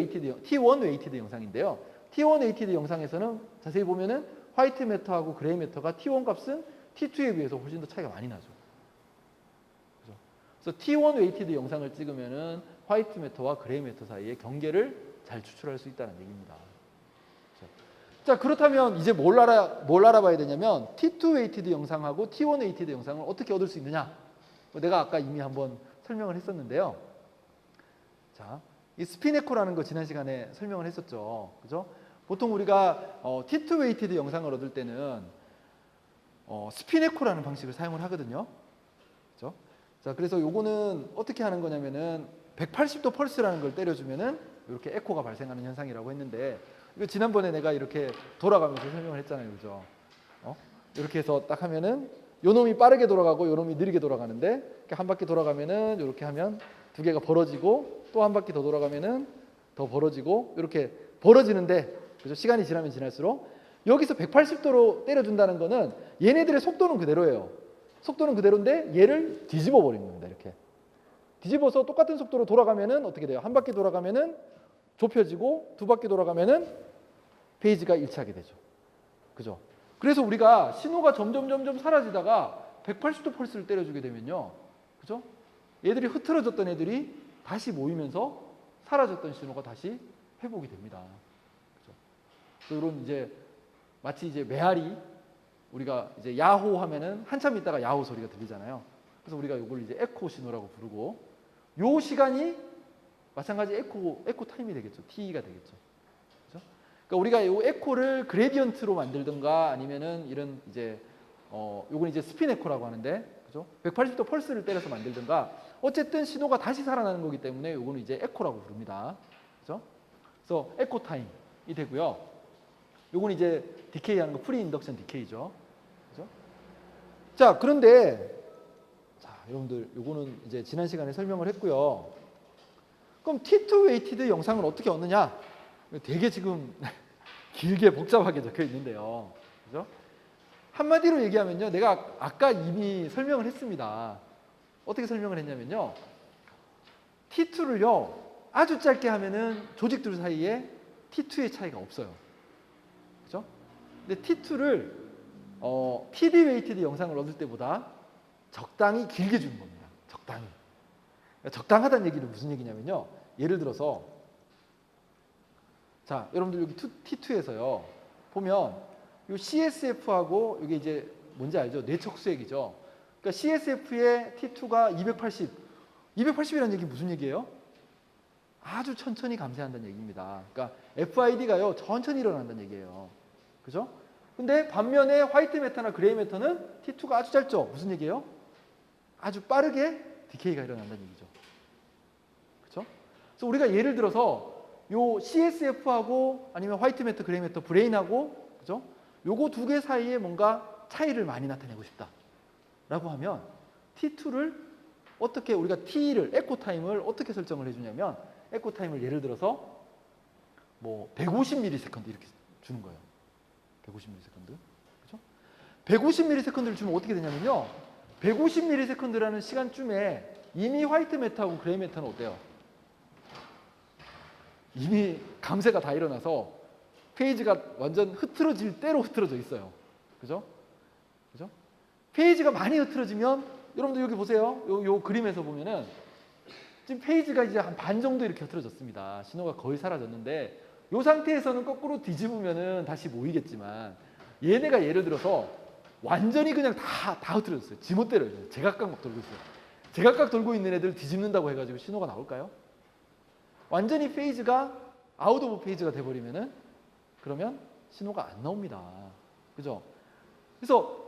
웨이티드 영상인데요. T1 웨이티드 영상에서는 자세히 보면은 화이트 매터하고 그레이 매터가 T1 값은 T2에 비해서 훨씬 더 차이가 많이 나죠. 그죠? 그래서 T1 웨이티드 영상을 찍으면은 화이트 매터와 그레이 매터 사이의 경계를 잘 추출할 수 있다는 얘기입니다. 그죠? 자, 그렇다면 이제 뭘 알아봐야 되냐면 T2 웨이티드 영상하고 T1 웨이티드 영상을 어떻게 얻을 수 있느냐? 내가 아까 이미 한번 설명을 했었는데요. 자, 이 스핀 에코라는 거 지난 시간에 설명을 했었죠. 그죠? 보통 우리가 T2 웨이티드 영상을 얻을 때는 스핀 에코라는 방식을 사용을 하거든요. 그죠? 자, 그래서 요거는 어떻게 하는 거냐면은 180도 펄스라는 걸 때려주면은 이렇게 에코가 발생하는 현상이라고 했는데 이거 지난번에 내가 이렇게 돌아가면서 설명을 했잖아요. 그죠? 이렇게 해서 딱 하면은 요 놈이 빠르게 돌아가고 요 놈이 느리게 돌아가는데 이렇게 한 바퀴 돌아가면은 이렇게 하면 두 개가 벌어지고 또 한 바퀴 더 돌아가면은 더 벌어지고 이렇게 벌어지는데 그죠? 시간이 지나면 지날수록 여기서 180도로 때려준다는 거는 얘네들의 속도는 그대로예요. 속도는 그대로인데 얘를 뒤집어 버리는 겁니다. 이렇게 뒤집어서 똑같은 속도로 돌아가면은 어떻게 돼요? 한 바퀴 돌아가면은 좁혀지고 두 바퀴 돌아가면은 페이지가 일치하게 되죠. 그죠? 그래서 우리가 신호가 점점 사라지다가 180도 펄스를 때려주게 되면요. 그죠? 얘들이 흐트러졌던 애들이 다시 모이면서 사라졌던 신호가 다시 회복이 됩니다. 그죠? 이런 이제 마치 이제 메아리 우리가 이제 야호 하면은 한참 있다가 야호 소리가 들리잖아요. 그래서 우리가 이걸 이제 에코 신호라고 부르고 요 시간이 마찬가지 에코 타임이 되겠죠. T가 되겠죠. 그죠? 그러니까 우리가 이 에코를 그레디언트로 만들든가 아니면은 이런 이제 요건 이제 스핀 에코라고 하는데 그죠? 180도 펄스를 때려서 만들든가 어쨌든 신호가 다시 살아나는 거기 때문에 요거는 이제 에코라고 부릅니다. 그죠? 그래서 에코 타임이 되고요. 요건 이제 디케이 하는 거 프리 인덕션 디케이죠. 그죠? 자, 그런데 자, 여러분들 요거는 이제 지난 시간에 설명을 했고요. 그럼 T2 웨이티드 영상을 어떻게 얻느냐? 되게 지금 길게 복잡하게 적혀 있는데요. 그죠? 한마디로 얘기하면요. 내가 아까 이미 설명을 했습니다. 어떻게 설명을 했냐면요. T2를요. 아주 짧게 하면은 조직들 사이에 T2의 차이가 없어요. 그죠? 근데 T2를 PD 웨이티드 영상을 얻을 때보다 적당히 길게 주는 겁니다. 적당히. 적당하다는 얘기는 무슨 얘기냐면요. 예를 들어서 자, 여러분들 여기 T2에서요. 보면 이 CSF하고 이게 이제 뭔지 알죠? 뇌척수액이죠. 그러니까 CSF의 T2가 280. 280이라는 얘기 무슨 얘기예요? 아주 천천히 감쇄한다는 얘기입니다. 그러니까 FID가요. 천천히 일어난다는 얘기예요. 그죠? 근데 반면에 화이트 매터나 그레이 매터는 T2가 아주 짧죠. 무슨 얘기예요? 아주 빠르게 디케이가 일어난다는 얘기죠. 그죠? 그래서 우리가 예를 들어서 요 CSF하고 아니면 화이트 매터, 그레이 매터, 브레인하고 그죠? 요거 두 개 사이에 뭔가 차이를 많이 나타내고 싶다. 라고 하면 T2를 어떻게 우리가 T를 에코 타임을 어떻게 설정을 해주냐면 에코 타임을 예를 들어서 뭐 150ms 이렇게 주는 거예요. 150ms. 그죠? 150ms를 주면 어떻게 되냐면요. 150ms라는 시간쯤에 이미 화이트 매터하고 그레이 매터는 어때요? 이미 감쇄가 다 일어나서 페이지가 완전 흐트러질 대로 흐트러져 있어요. 그죠? 그죠? 페이지가 많이 흐트러지면 여러분들 여기 보세요. 요 그림에서 보면은 지금 페이지가 이제 한 반 정도 이렇게 흐트러졌습니다. 신호가 거의 사라졌는데 이 상태에서는 거꾸로 뒤집으면은 다시 모이겠지만 얘네가 예를 들어서 완전히 그냥 다 흐트러졌어요. 지멋대로 제각각 막 돌고 있어요. 제각각 돌고 있는 애들 뒤집는다고 해가지고 신호가 나올까요? 완전히 페이지가 아웃 오브 페이지가 돼버리면은 그러면 신호가 안 나옵니다. 그죠? 그래서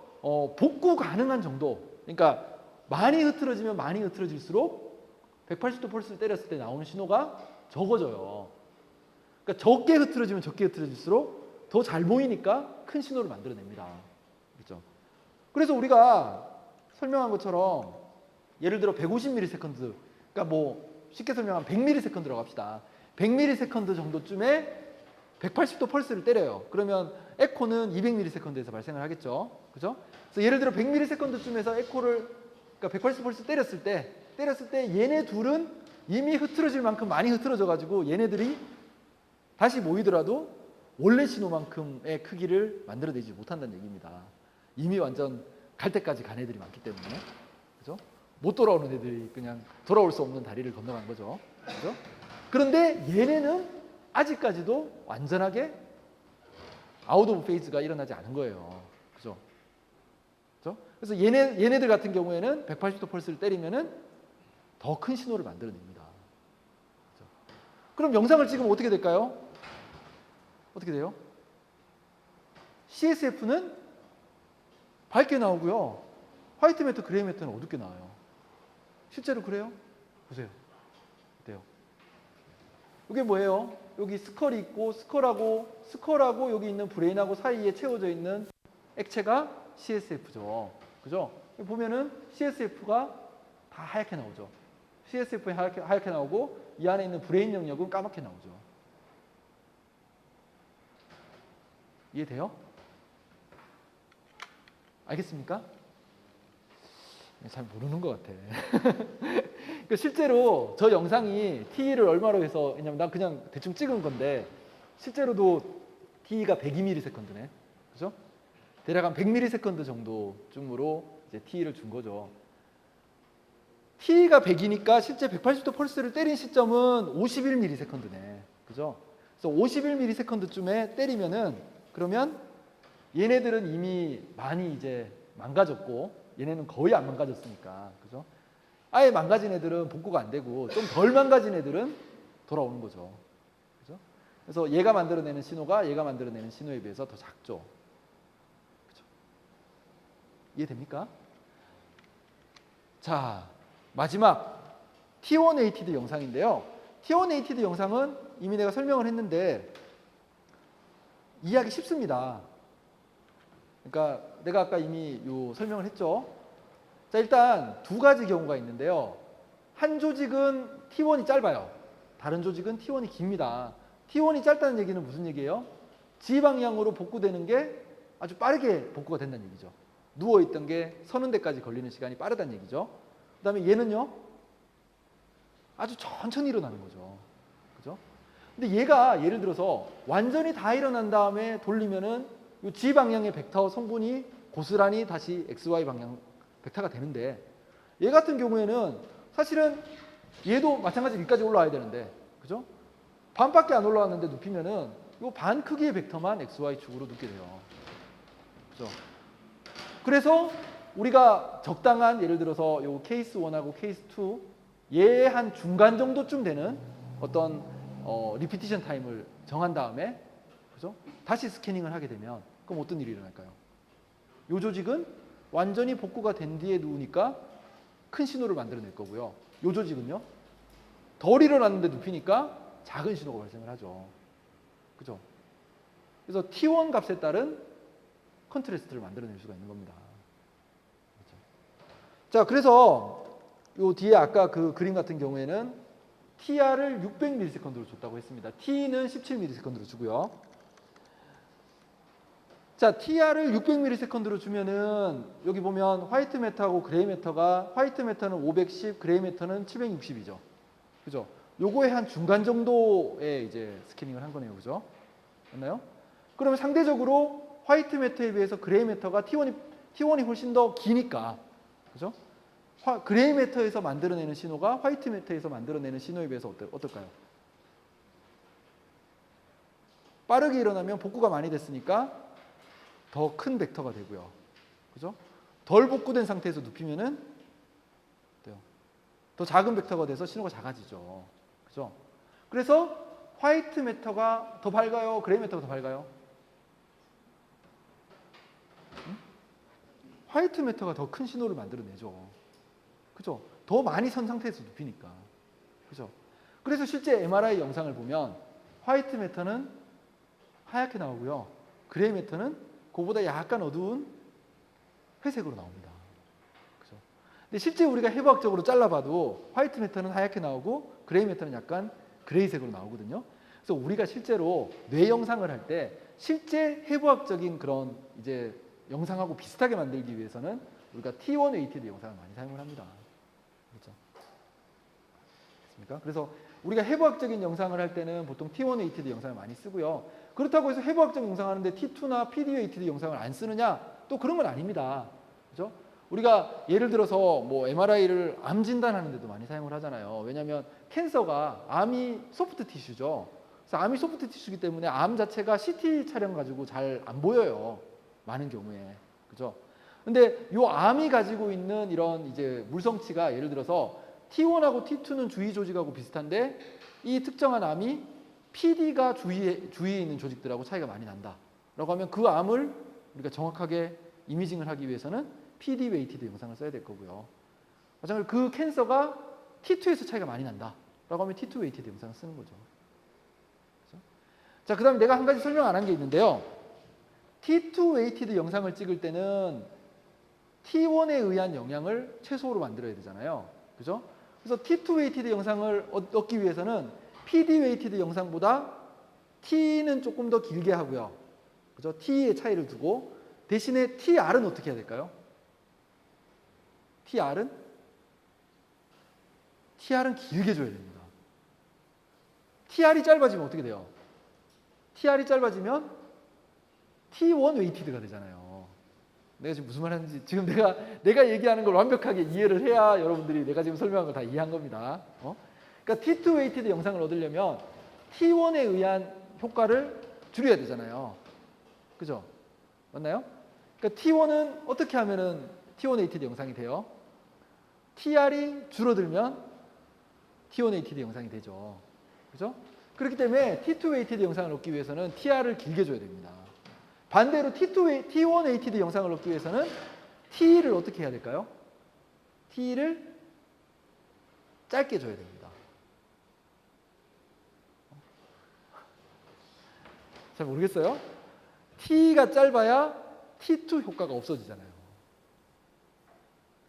복구 가능한 정도. 그러니까 많이 흐트러지면 많이 흐트러질수록 180도 펄스를 때렸을 때 나오는 신호가 적어져요. 그러니까 적게 흐트러지면 적게 흐트러질수록 더 잘 보이니까 큰 신호를 만들어냅니다. 그렇죠? 그래서 우리가 설명한 것처럼 예를 들어 150ms, 그러니까 뭐 쉽게 설명하면 100ms라고 합시다. 100ms 정도쯤에 180도 펄스를 때려요. 그러면 에코는 200ms에서 발생을 하겠죠. 그죠? 그래서 예를 들어 100ms쯤에서 에코를 그러니까 180 펄스 때렸을 때 얘네 둘은 이미 흐트러질 만큼 많이 흐트러져 가지고 얘네들이 다시 모이더라도 원래 신호만큼의 크기를 만들어내지 못한다는 얘기입니다. 이미 완전 갈 때까지 간 애들이 많기 때문에. 그죠? 못 돌아오는 애들이 그냥 돌아올 수 없는 다리를 건너간 거죠. 그죠? 그런데 얘네는 아직까지도 완전하게 아웃 오브 페이즈가 일어나지 않은 거예요. 그죠? 그죠? 그래서 얘네들 같은 경우에는 180도 펄스를 때리면은 더 큰 신호를 만들어냅니다. 그죠? 그럼 영상을 찍으면 어떻게 될까요? 어떻게 돼요? CSF는 밝게 나오고요. 화이트 매터, 그레이 매터는 어둡게 나와요. 실제로 그래요? 보세요. 어때요? 이게 뭐예요? 여기 스컬이 있고 스컬하고 여기 있는 브레인하고 사이에 채워져 있는 액체가 CSF죠. 그죠? 보면은 CSF가 다 하얗게 나오죠. CSF에 하얗게 나오고 이 안에 있는 브레인 영역은 까맣게 나오죠. 이해돼요? 알겠습니까? 잘 모르는 것 같아. 그러니까 실제로 저 영상이 TE를 얼마로 해서, 왜냐면 난 그냥 대충 찍은 건데 실제로도 TE가 102ms네. 그죠? 대략 한 100ms 정도쯤으로 이제 TE를 준 거죠. TE가 100이니까 실제 180도 펄스를 때린 시점은 51ms네. 그죠? 그래서 51ms쯤에 때리면은 그러면 얘네들은 이미 많이 이제 망가졌고 얘네는 거의 안 망가졌으니까. 그죠? 아예 망가진 애들은 복구가 안 되고 좀 덜 망가진 애들은 돌아오는 거죠. 그죠? 그래서 얘가 만들어내는 신호가 얘가 만들어내는 신호에 비해서 더 작죠. 그죠? 이해됩니까? 자, 마지막 T1 에이티드 영상인데요. T1 에이티드 영상은 이미 내가 설명을 했는데 이해하기 쉽습니다. 그러니까 내가 아까 이미 요 설명을 했죠. 자, 일단 두 가지 경우가 있는데요. 한 조직은 T1이 짧아요. 다른 조직은 T1이 깁니다. T1이 짧다는 얘기는 무슨 얘기예요? G 방향으로 복구되는 게 아주 빠르게 복구가 된다는 얘기죠. 누워있던 게 서는 데까지 걸리는 시간이 빠르다는 얘기죠. 그 다음에 얘는요, 아주 천천히 일어나는 거죠. 그죠? 근데 얘가 예를 들어서 완전히 다 일어난 다음에 돌리면은 이 G 방향의 벡터 성분이 고스란히 다시 XY 방향 벡터가 되는데, 얘 같은 경우에는 사실은 얘도 마찬가지로 위까지 올라와야 되는데, 그죠? 반밖에 안 올라왔는데 눕히면은 이 반 크기의 벡터만 XY축으로 눕게 돼요. 그죠? 그래서 우리가 적당한 예를 들어서 요 케이스 1하고 케이스 2 얘의 한 중간 정도쯤 되는 어떤 리피티션 타임을 정한 다음에, 그죠? 다시 스캐닝을 하게 되면 그럼 어떤 일이 일어날까요? 요 조직은 완전히 복구가 된 뒤에 누우니까 큰 신호를 만들어낼 거고요. 요 조직은요, 덜 일어났는데 눕히니까 작은 신호가 발생을 하죠. 그죠? 그래서 T1 값에 따른 컨트레스트를 만들어낼 수가 있는 겁니다. 그렇죠? 자, 그래서 요 뒤에 아까 그 그림 같은 경우에는 TR을 600ms로 줬다고 했습니다. T는 17ms로 주고요. 자, TR을 600ms로 주면은 여기 보면 화이트 매터하고 그레이 매터가 화이트 매터는 510, 그레이 매터는 760이죠. 그죠? 요거의 한 중간 정도의 이제 스캐닝을 한 거네요. 그죠? 맞나요? 그러면 상대적으로 화이트 매터에 비해서 그레이 매터가 T1이 훨씬 더 기니까, 그죠? 그레이 매터에서 만들어내는 신호가 화이트 매터에서 만들어내는 신호에 비해서 어떨까요? 빠르게 일어나면 복구가 많이 됐으니까 더 큰 벡터가 되고요. 그죠? 덜 복구된 상태에서 눕히면은 더 작은 벡터가 돼서 신호가 작아지죠. 그죠? 그래서 화이트 매터가 더 밝아요? 그레이 매터가 더 밝아요? 화이트 매터가 더 큰 신호를 만들어내죠. 그죠? 더 많이 선 상태에서 눕히니까. 그죠? 그래서 실제 MRI 영상을 보면 화이트 매터는 하얗게 나오고요. 그레이 매터는 그보다 약간 어두운 회색으로 나옵니다. 그죠? 근데 실제 우리가 해부학적으로 잘라봐도 화이트 매터는 하얗게 나오고 그레이 매터는 약간 그레이색으로 나오거든요. 그래서 우리가 실제로 뇌 영상을 할 때 실제 해부학적인 그런 이제 영상하고 비슷하게 만들기 위해서는 우리가 T1 웨이티드 영상을 많이 사용을 합니다. 그렇죠? 그렇습니까? 그래서 우리가 해부학적인 영상을 할 때는 보통 T1 웨이티드 영상을 많이 쓰고요. 그렇다고 해서 해부학적 영상 하는데 T2나 PD 웨이티드 영상을 안 쓰느냐? 또 그런 건 아닙니다. 그죠? 우리가 예를 들어서 뭐 MRI를 암 진단하는 데도 많이 사용을 하잖아요. 왜냐하면 캔서가 암이 소프트 티슈죠. 그래서 암이 소프트 티슈이기 때문에 암 자체가 CT 촬영 가지고 잘 안 보여요. 많은 경우에. 그죠? 근데 요 암이 가지고 있는 이런 이제 물성치가 예를 들어서 T1하고 T2는 주위 조직하고 비슷한데 이 특정한 암이 PD가 주위에 있는 조직들하고 차이가 많이 난다. 라고 하면 그 암을 우리가 정확하게 이미징을 하기 위해서는 PD 웨이티드 영상을 써야 될 거고요. 마찬가지로 그 캔서가 T2에서 차이가 많이 난다. 라고 하면 T2 웨이티드 영상을 쓰는 거죠. 그렇죠? 자, 그 다음에 내가 한 가지 설명 안 한 게 있는데요. T2 웨이티드 영상을 찍을 때는 T1에 의한 영향을 최소로 만들어야 되잖아요. 그죠? 그래서 T2 웨이티드 영상을 얻기 위해서는 PD 웨이티드 영상보다 T는 조금 더 길게 하고요. 그죠? T의 차이를 두고 대신에 TR은 어떻게 해야 될까요? TR은 길게 줘야 됩니다. TR이 짧아지면 어떻게 돼요? TR이 짧아지면 T1 웨이티드가 되잖아요. 내가 지금 무슨 말 하는지 지금 내가 얘기하는 걸 완벽하게 이해를 해야 여러분들이 내가 지금 설명한 걸 다 이해한 겁니다. 그러니까 T2 웨이티드 영상을 얻으려면 T1에 의한 효과를 줄여야 되잖아요. 그죠? 맞나요? 그러니까 T1은 어떻게 하면은 T1 웨이티드 영상이 돼요? TR이 줄어들면 T1 웨이티드 영상이 되죠. 그죠? 그렇기 때문에 T2 웨이티드 영상을 얻기 위해서는 TR을 길게 줘야 됩니다. 반대로 T1 웨이티드 영상을 얻기 위해서는 T를 어떻게 해야 될까요? T를 짧게 줘야 됩니다. 잘 모르겠어요? T가 짧아야 T2 효과가 없어지잖아요.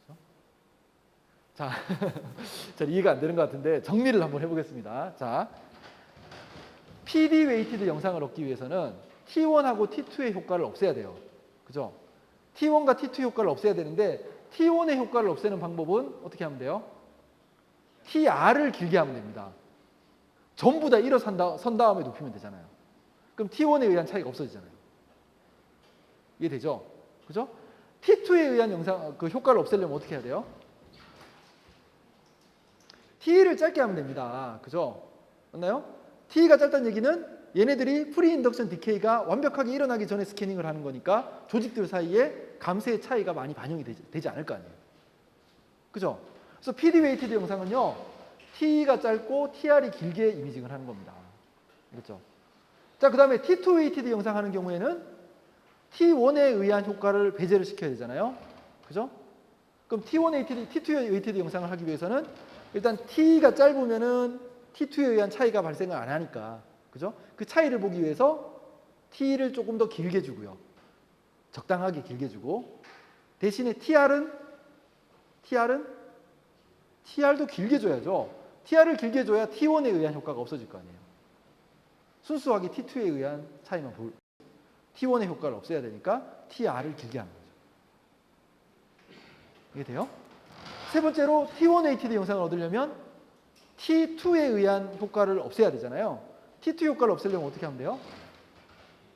그렇죠? 자, 잘 이해가 안 되는 것 같은데 정리를 한번 해보겠습니다. 자, PD 웨이티드 영상을 얻기 위해서는 T1하고 T2의 효과를 없애야 돼요. 그죠? T1과 T2 효과를 없애야 되는데 T1의 효과를 없애는 방법은 어떻게 하면 돼요? TR을 길게 하면 됩니다. 전부 다 일어선 다음에 높이면 되잖아요. 그럼 T1에 의한 차이가 없어지잖아요. 이해되죠? 그죠? T2에 의한 그 효과를 없애려면 어떻게 해야 돼요? T를 짧게 하면 됩니다. 그죠? 맞나요? T가 짧다는 얘기는 얘네들이 프리 인덕션 디케이가 완벽하게 일어나기 전에 스캐닝을 하는 거니까 조직들 사이에 감쇄의 차이가 많이 반영이 되지 않을 거 아니에요. 그죠? 그래서 PD 웨이티드 영상은요, T가 짧고 TR이 길게 이미징을 하는 겁니다. 그렇죠? 자, 그 다음에 T2 웨이티드 영상 하는 경우에는 T1에 의한 효과를 배제를 시켜야 되잖아요. 그죠? 그럼 T1 웨이티드, T2 웨이티드 영상을 하기 위해서는 일단 T가 짧으면은 T2에 의한 차이가 발생을 안 하니까. 그죠? 그 차이를 보기 위해서 T를 조금 더 길게 주고요. 적당하게 길게 주고 대신에 TR도 길게 줘야죠. TR을 길게 줘야 T1에 의한 효과가 없어질 거 아니에요. 순수하게 T2에 의한 차이만 볼 T1의 효과를 없애야 되니까 TR을 길게 하는 거죠. 이게 돼요? 세 번째로 T1 웨이티드 영상을 얻으려면 T2에 의한 효과를 없애야 되잖아요. T2 효과를 없애려면 어떻게 하면 돼요?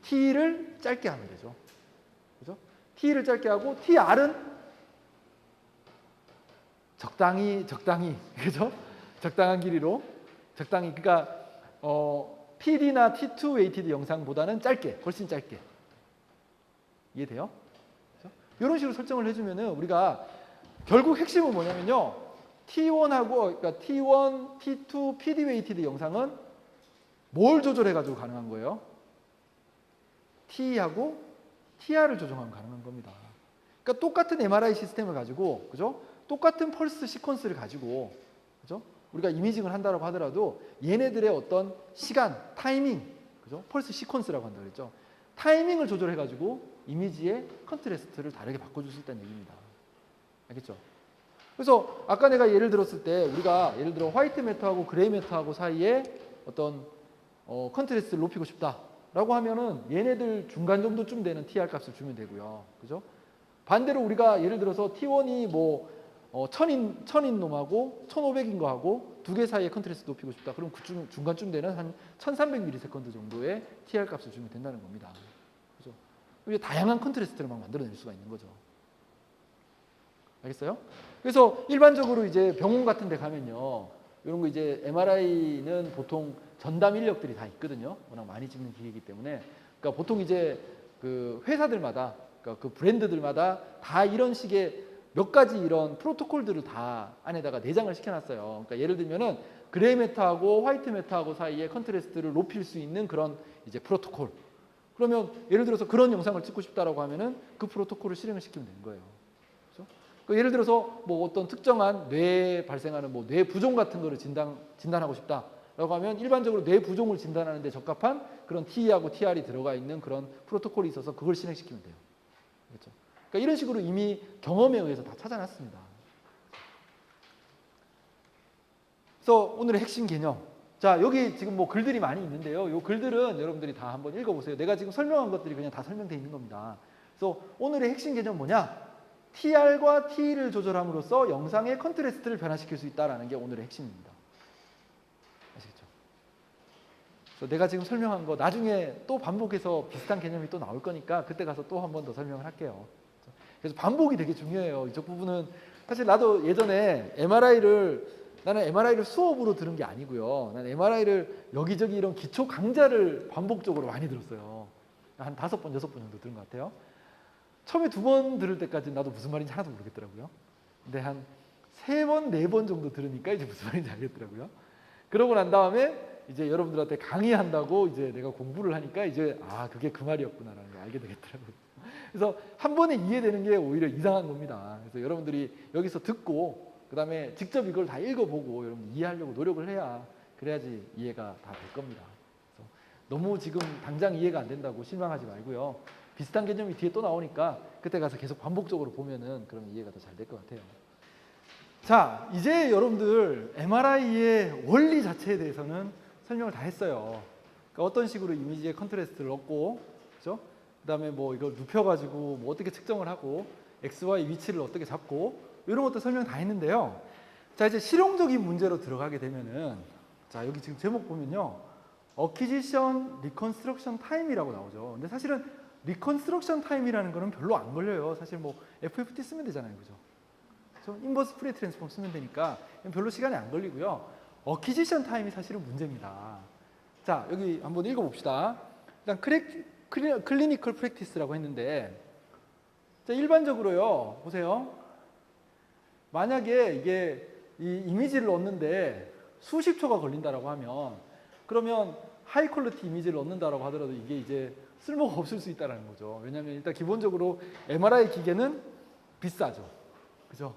T를 짧게 하면 되죠. 그죠? T를 짧게 하고 TR은 적당히 그죠? 적당한 길이로 적당히 그러니까 PD나 T2 웨이티드 영상보다는 짧게, 훨씬 짧게. 이해돼요? 그렇죠? 이런 식으로 설정을 해주면은 우리가 결국 핵심은 뭐냐면요. T1하고 그러니까 T1, T2, PD 웨이티드 영상은 뭘 조절해가지고 가능한 거예요? T하고 TR을 조정하면 가능한 겁니다. 그러니까 똑같은 MRI 시스템을 가지고, 그죠? 똑같은 펄스 시퀀스를 가지고, 그죠? 우리가 이미징을 한다고 하더라도 얘네들의 어떤 시간, 타이밍, 그죠? 펄스 시퀀스라고 한다고 그랬죠. 타이밍을 조절해가지고 이미지의 컨트래스트를 다르게 바꿔줄 수 있다는 얘기입니다. 알겠죠? 그래서 아까 내가 예를 들었을 때 우리가 예를 들어 화이트 매터하고 그레이 매터하고 사이에 어떤 컨트래스트를 높이고 싶다라고 하면은 얘네들 중간 정도쯤 되는 TR 값을 주면 되고요. 그죠? 반대로 우리가 예를 들어서 T1이 뭐 1000인 놈하고 1500인 거하고 두 개 사이의 컨트래스트 높이고 싶다. 그럼 그 중간쯤 되는 한 1300ms 정도의 TR 값을 주면 된다는 겁니다. 그죠? 이게 다양한 컨트래스트를 막 만들어낼 수가 있는 거죠. 알겠어요? 그래서 일반적으로 이제 병원 같은 데 가면요. 이런 거 이제 MRI는 보통 전담 인력들이 다 있거든요. 워낙 많이 찍는 기계이기 때문에. 그러니까 보통 이제 그 회사들마다, 그러니까 그 브랜드들마다 다 이런 식의 몇 가지 이런 프로토콜들을 다 안에다가 내장을 시켜놨어요. 그러니까 예를 들면은 그레이 매터하고 화이트 매터하고 사이에 컨트래스트를 높일 수 있는 그런 이제 프로토콜. 그러면 예를 들어서 그런 영상을 찍고 싶다라고 하면은 그 프로토콜을 실행을 시키면 되는 거예요. 그렇죠? 그러니까 예를 들어서 뭐 어떤 특정한 뇌에 발생하는 뭐 뇌 부종 같은 거를 진단하고 싶다라고 하면 일반적으로 뇌 부종을 진단하는 데 적합한 그런 T하고 TR이 들어가 있는 그런 프로토콜이 있어서 그걸 실행시키면 돼요. 그렇죠? 그러니까 이런 식으로 이미 경험에 의해서 다 찾아놨습니다. 그래서 오늘의 핵심 개념. 자, 여기 지금 뭐 글들이 많이 있는데요. 이 글들은 여러분들이 다 한번 읽어보세요. 내가 지금 설명한 것들이 그냥 다 설명되어 있는 겁니다. 그래서 오늘의 핵심 개념 뭐냐? TR과 T를 조절함으로써 영상의 컨트래스트를 변화시킬 수 있다는 게 오늘의 핵심입니다. 아시겠죠? 그래서 내가 지금 설명한 거 나중에 또 반복해서 비슷한 개념이 또 나올 거니까 그때 가서 또 한 번 더 설명을 할게요. 그래서 반복이 되게 중요해요. 이쪽 부분은 사실 나도 예전에 나는 MRI를 수업으로 들은 게 아니고요. 나는 MRI를 여기저기 이런 기초 강좌를 반복적으로 많이 들었어요. 한 5번, 6번 정도 들은 것 같아요. 처음에 2번 들을 때까지 나도 무슨 말인지 하나도 모르겠더라고요. 근데 한 3번, 4번 정도 들으니까 이제 무슨 말인지 알겠더라고요. 그러고 난 다음에 이제 여러분들한테 강의한다고 이제 내가 공부를 하니까 이제 그게 그 말이었구나라는 걸 알게 되겠더라고요. 그래서 한 번에 이해되는 게 오히려 이상한 겁니다. 그래서 여러분들이 여기서 듣고 그 다음에 직접 이걸 다 읽어보고 여러분 이해하려고 노력을 해야 그래야지 이해가 다 될 겁니다. 그래서 너무 지금 당장 이해가 안 된다고 실망하지 말고요. 비슷한 개념이 뒤에 또 나오니까 그때 가서 계속 반복적으로 보면은 그럼 이해가 더 잘 될 것 같아요. 자, 이제 여러분들 MRI의 원리 자체에 대해서는 설명을 다 했어요. 그러니까 어떤 식으로 이미지의 컨트라스트를 얻고, 그죠? 그다음에 뭐 이걸 눕혀가지고 뭐 어떻게 측정을 하고, X, Y 위치를 어떻게 잡고, 이런 것도 설명 다 했는데요. 자, 이제 실용적인 문제로 들어가게 되면은, 자, 여기 지금 제목 보면요, Acquisition Reconstruction Time이라고 나오죠. 근데 사실은 Reconstruction Time이라는 거는 별로 안 걸려요. 사실 뭐 FFT 쓰면 되잖아요, 그죠? 인버스 프레 트랜스폼 쓰면 되니까 별로 시간이 안 걸리고요. 어퀴지션 타임이 사실은 문제입니다. 자, 여기 한번 읽어봅시다. 일단 클리니컬 프랙티스라고 했는데, 자, 일반적으로요, 보세요. 만약에 이게 이 이미지를 얻는데 수십 초가 걸린다라고 하면, 그러면 하이 퀄리티 이미지를 얻는다라고 하더라도 이게 이제 쓸모가 없을 수 있다는 거죠. 왜냐하면 일단 기본적으로 MRI 기계는 비싸죠. 그죠?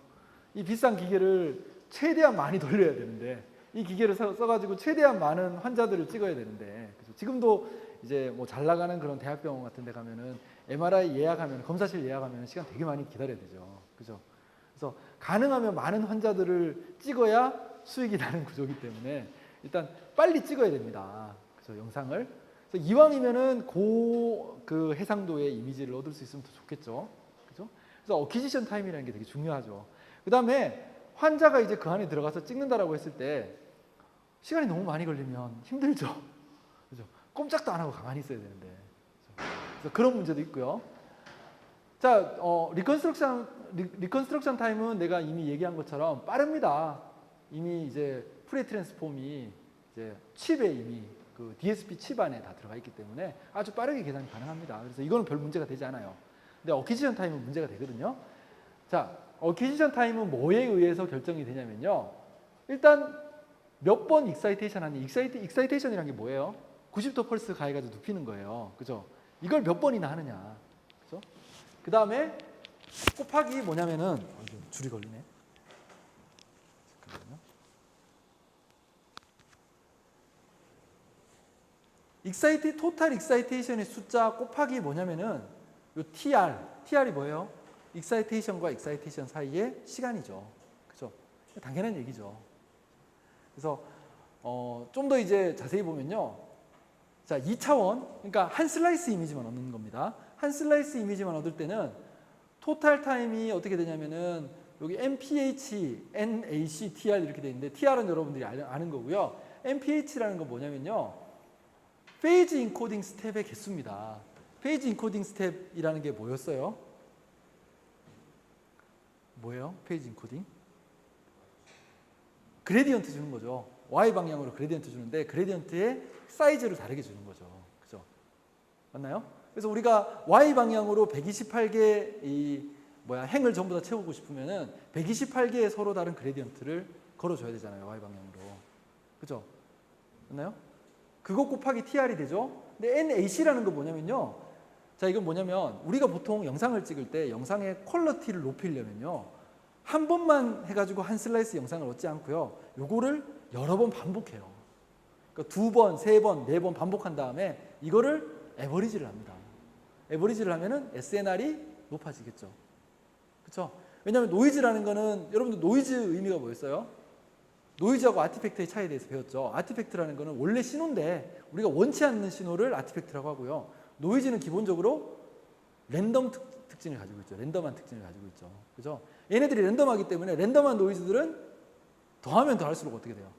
이 비싼 기계를 최대한 많이 돌려야 되는데, 이 기계를 써가지고 최대한 많은 환자들을 찍어야 되는데, 그죠? 지금도 이제 뭐 잘 나가는 그런 대학병원 같은 데 가면은 MRI 예약하면, 검사실 예약하면 시간 되게 많이 기다려야 되죠. 그죠? 그래서 가능하면 많은 환자들을 찍어야 수익이 나는 구조이기 때문에 일단 빨리 찍어야 됩니다. 그죠? 영상을. 그래서 이왕이면은 그 해상도의 이미지를 얻을 수 있으면 더 좋겠죠. 그죠? 그래서 어퀴지션 타임이라는 게 되게 중요하죠. 그 다음에 환자가 이제 그 안에 들어가서 찍는다라고 했을 때 시간이 너무 많이 걸리면 힘들죠. 그죠? 꼼짝도 안 하고 가만히 있어야 되는데. 그래서 그런 문제도 있고요. 자, 리컨스트럭션 타임은 내가 이미 얘기한 것처럼 빠릅니다. 이미 이제 프레 트랜스폼이 이제 칩에 이미 그 DSP 칩 안에 다 들어가 있기 때문에 아주 빠르게 계산이 가능합니다. 그래서 이거는 별 문제가 되지 않아요. 근데 어퀴지션 타임은 문제가 되거든요. 자, 어퀴지션 타임은 뭐에 의해서 결정이 되냐면요. 일단 몇 번 익사이테이션 하니, 익사이테이션이라는 게 뭐예요? 90도 펄스 가해가지고 눕히는 거예요. 그죠? 이걸 몇 번이나 하느냐. 그죠? 그 다음에 곱하기 뭐냐면은, 줄이 걸리네. 잠깐만요. 토탈 익사이테이션의 숫자 곱하기 뭐냐면은, 요 TR이 뭐예요? 익사이테이션과 익사이테이션 사이의 시간이죠. 그죠? 당연한 얘기죠. 그래서 좀 더 이제 자세히 보면요. 자, 2차원, 그러니까 한 슬라이스 이미지만 얻는 겁니다. 한 슬라이스 이미지만 얻을 때는 토탈 타임이 어떻게 되냐면은 여기 MPH, NAC, TR 이렇게 돼 있는데, TR은 여러분들이 아는 거고요. MPH라는 건 뭐냐면요. 페이즈 인코딩 스텝의 개수입니다. 페이즈 인코딩 스텝이라는 게 뭐였어요? 뭐예요? 페이지 인코딩? 그레디언트 주는 거죠. Y 방향으로 그레디언트 주는데, 그레디언트의 사이즈를 다르게 주는 거죠. 그죠? 맞나요? 그래서 우리가 Y 방향으로 128개 행을 전부 다 채우고 싶으면은 128개의 서로 다른 그레디언트를 걸어줘야 되잖아요. Y 방향으로. 그죠? 맞나요? 그거 곱하기 TR이 되죠? 근데 NAC라는 건 뭐냐면요. 자, 이건 뭐냐면 우리가 보통 영상을 찍을 때 영상의 퀄리티를 높이려면요. 한 번만 해가지고 한 슬라이스 영상을 얻지 않고요. 요거를 여러 번 반복해요. 그러니까 2번, 3번, 4번 반복한 다음에 이거를 에버리지를 합니다. 에버리지를 하면은 SNR이 높아지겠죠. 그렇죠? 왜냐하면 노이즈라는 거는, 여러분들 노이즈 의미가 뭐였어요? 노이즈하고 아티팩트의 차이에 대해서 배웠죠. 아티팩트라는 거는 원래 신호인데 우리가 원치 않는 신호를 아티팩트라고 하고요. 노이즈는 기본적으로 랜덤 특징을 가지고 있죠. 랜덤한 특징을 가지고 있죠. 그죠? 얘네들이 랜덤하기 때문에 랜덤한 노이즈들은 더하면 더할수록 어떻게 돼요?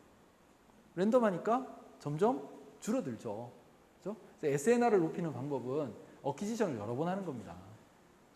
랜덤하니까 점점 줄어들죠. 그죠? SNR을 높이는 방법은 어퀴지션을 여러 번 하는 겁니다.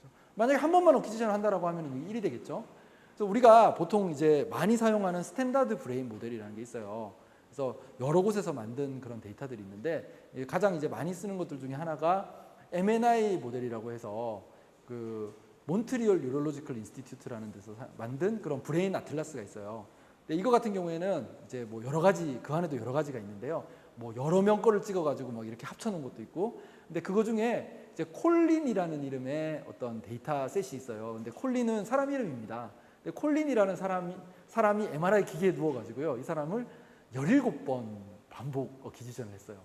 그죠? 만약에 한 번만 어퀴지션을 한다라고 하면 1이 되겠죠. 그래서 우리가 보통 이제 많이 사용하는 스탠다드 브레인 모델이라는 게 있어요. 그래서 여러 곳에서 만든 그런 데이터들이 있는데, 가장 이제 많이 쓰는 것들 중에 하나가 MNI 모델이라고 해서 그 몬트리올 뉴럴로지컬 인스티튜트라는 데서 만든 그런 브레인 아틀라스가 있어요. 근데 이거 같은 경우에는 이제 뭐 여러 가지, 그 안에도 여러 가지가 있는데요. 뭐 여러 명 거를 찍어가지고 막 이렇게 합쳐놓은 것도 있고, 근데 그거 중에 이제 콜린이라는 이름의 어떤 데이터셋이 있어요. 근데 콜린은 사람 이름입니다. 근데 콜린이라는 사람이 MRI 기계에 누워가지고요. 이 사람을 17번 반복 어퀴지션을 했어요.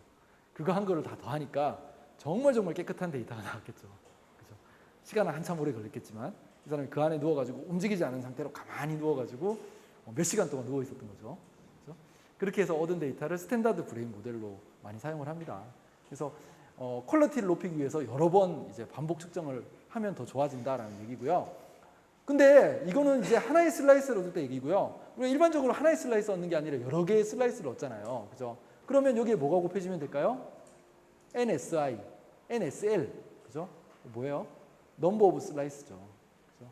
그거 한 거를 다 더하니까 정말 깨끗한 데이터가 나왔겠죠. 그죠? 시간은 한참 오래 걸렸겠지만 이 사람이 그 안에 누워가지고 움직이지 않은 상태로 가만히 누워가지고 몇 시간 동안 누워 있었던 거죠. 그죠? 그렇게 해서 얻은 데이터를 스탠다드 브레인 모델로 많이 사용을 합니다. 그래서 퀄리티를 높이기 위해서 여러 번 이제 반복 측정을 하면 더 좋아진다라는 얘기고요. 근데 이거는 이제 하나의 슬라이스를 얻을 때 얘기고요. 우리가 일반적으로 하나의 슬라이스 얻는 게 아니라 여러 개의 슬라이스를 얻잖아요. 그죠? 그러면 여기에 뭐가 곱해지면 될까요? NSI, NSL. 그죠? 뭐예요? 넘버 오브 슬라이스죠. 그죠?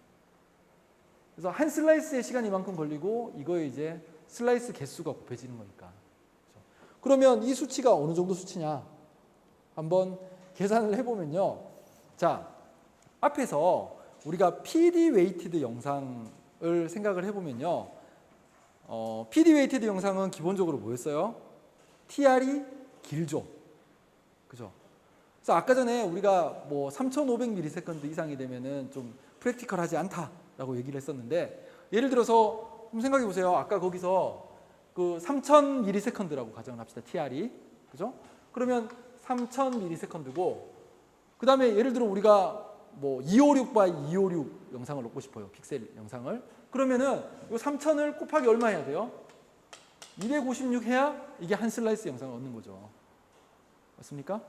그래서 한 슬라이스에 시간이 이만큼 걸리고 이거에 이제 슬라이스 개수가 곱해지는 거니까. 그죠? 그러면 이 수치가 어느 정도 수치냐? 한번 계산을 해보면요. 자, 앞에서 우리가 PD 웨이티드 영상을 생각을 해보면요. PD 웨이티드 영상은 기본적으로 뭐였어요? TR이 길죠. 그죠? 그래서 아까 전에 우리가 뭐 3500ms 이상이 되면은 좀 프랙티컬하지 않다라고 얘기를 했었는데, 예를 들어서 좀 생각해 보세요. 아까 거기서 그 3000ms라고 가정을 합시다. TR이. 그죠? 그러면 3000ms고, 그 다음에 예를 들어 우리가 뭐 256 x 256 영상을 넣고 싶어요. 픽셀 영상을. 그러면은 이 3000을 곱하기 얼마 해야 돼요? 256 해야 이게 한 슬라이스 영상을 얻는 거죠. 맞습니까?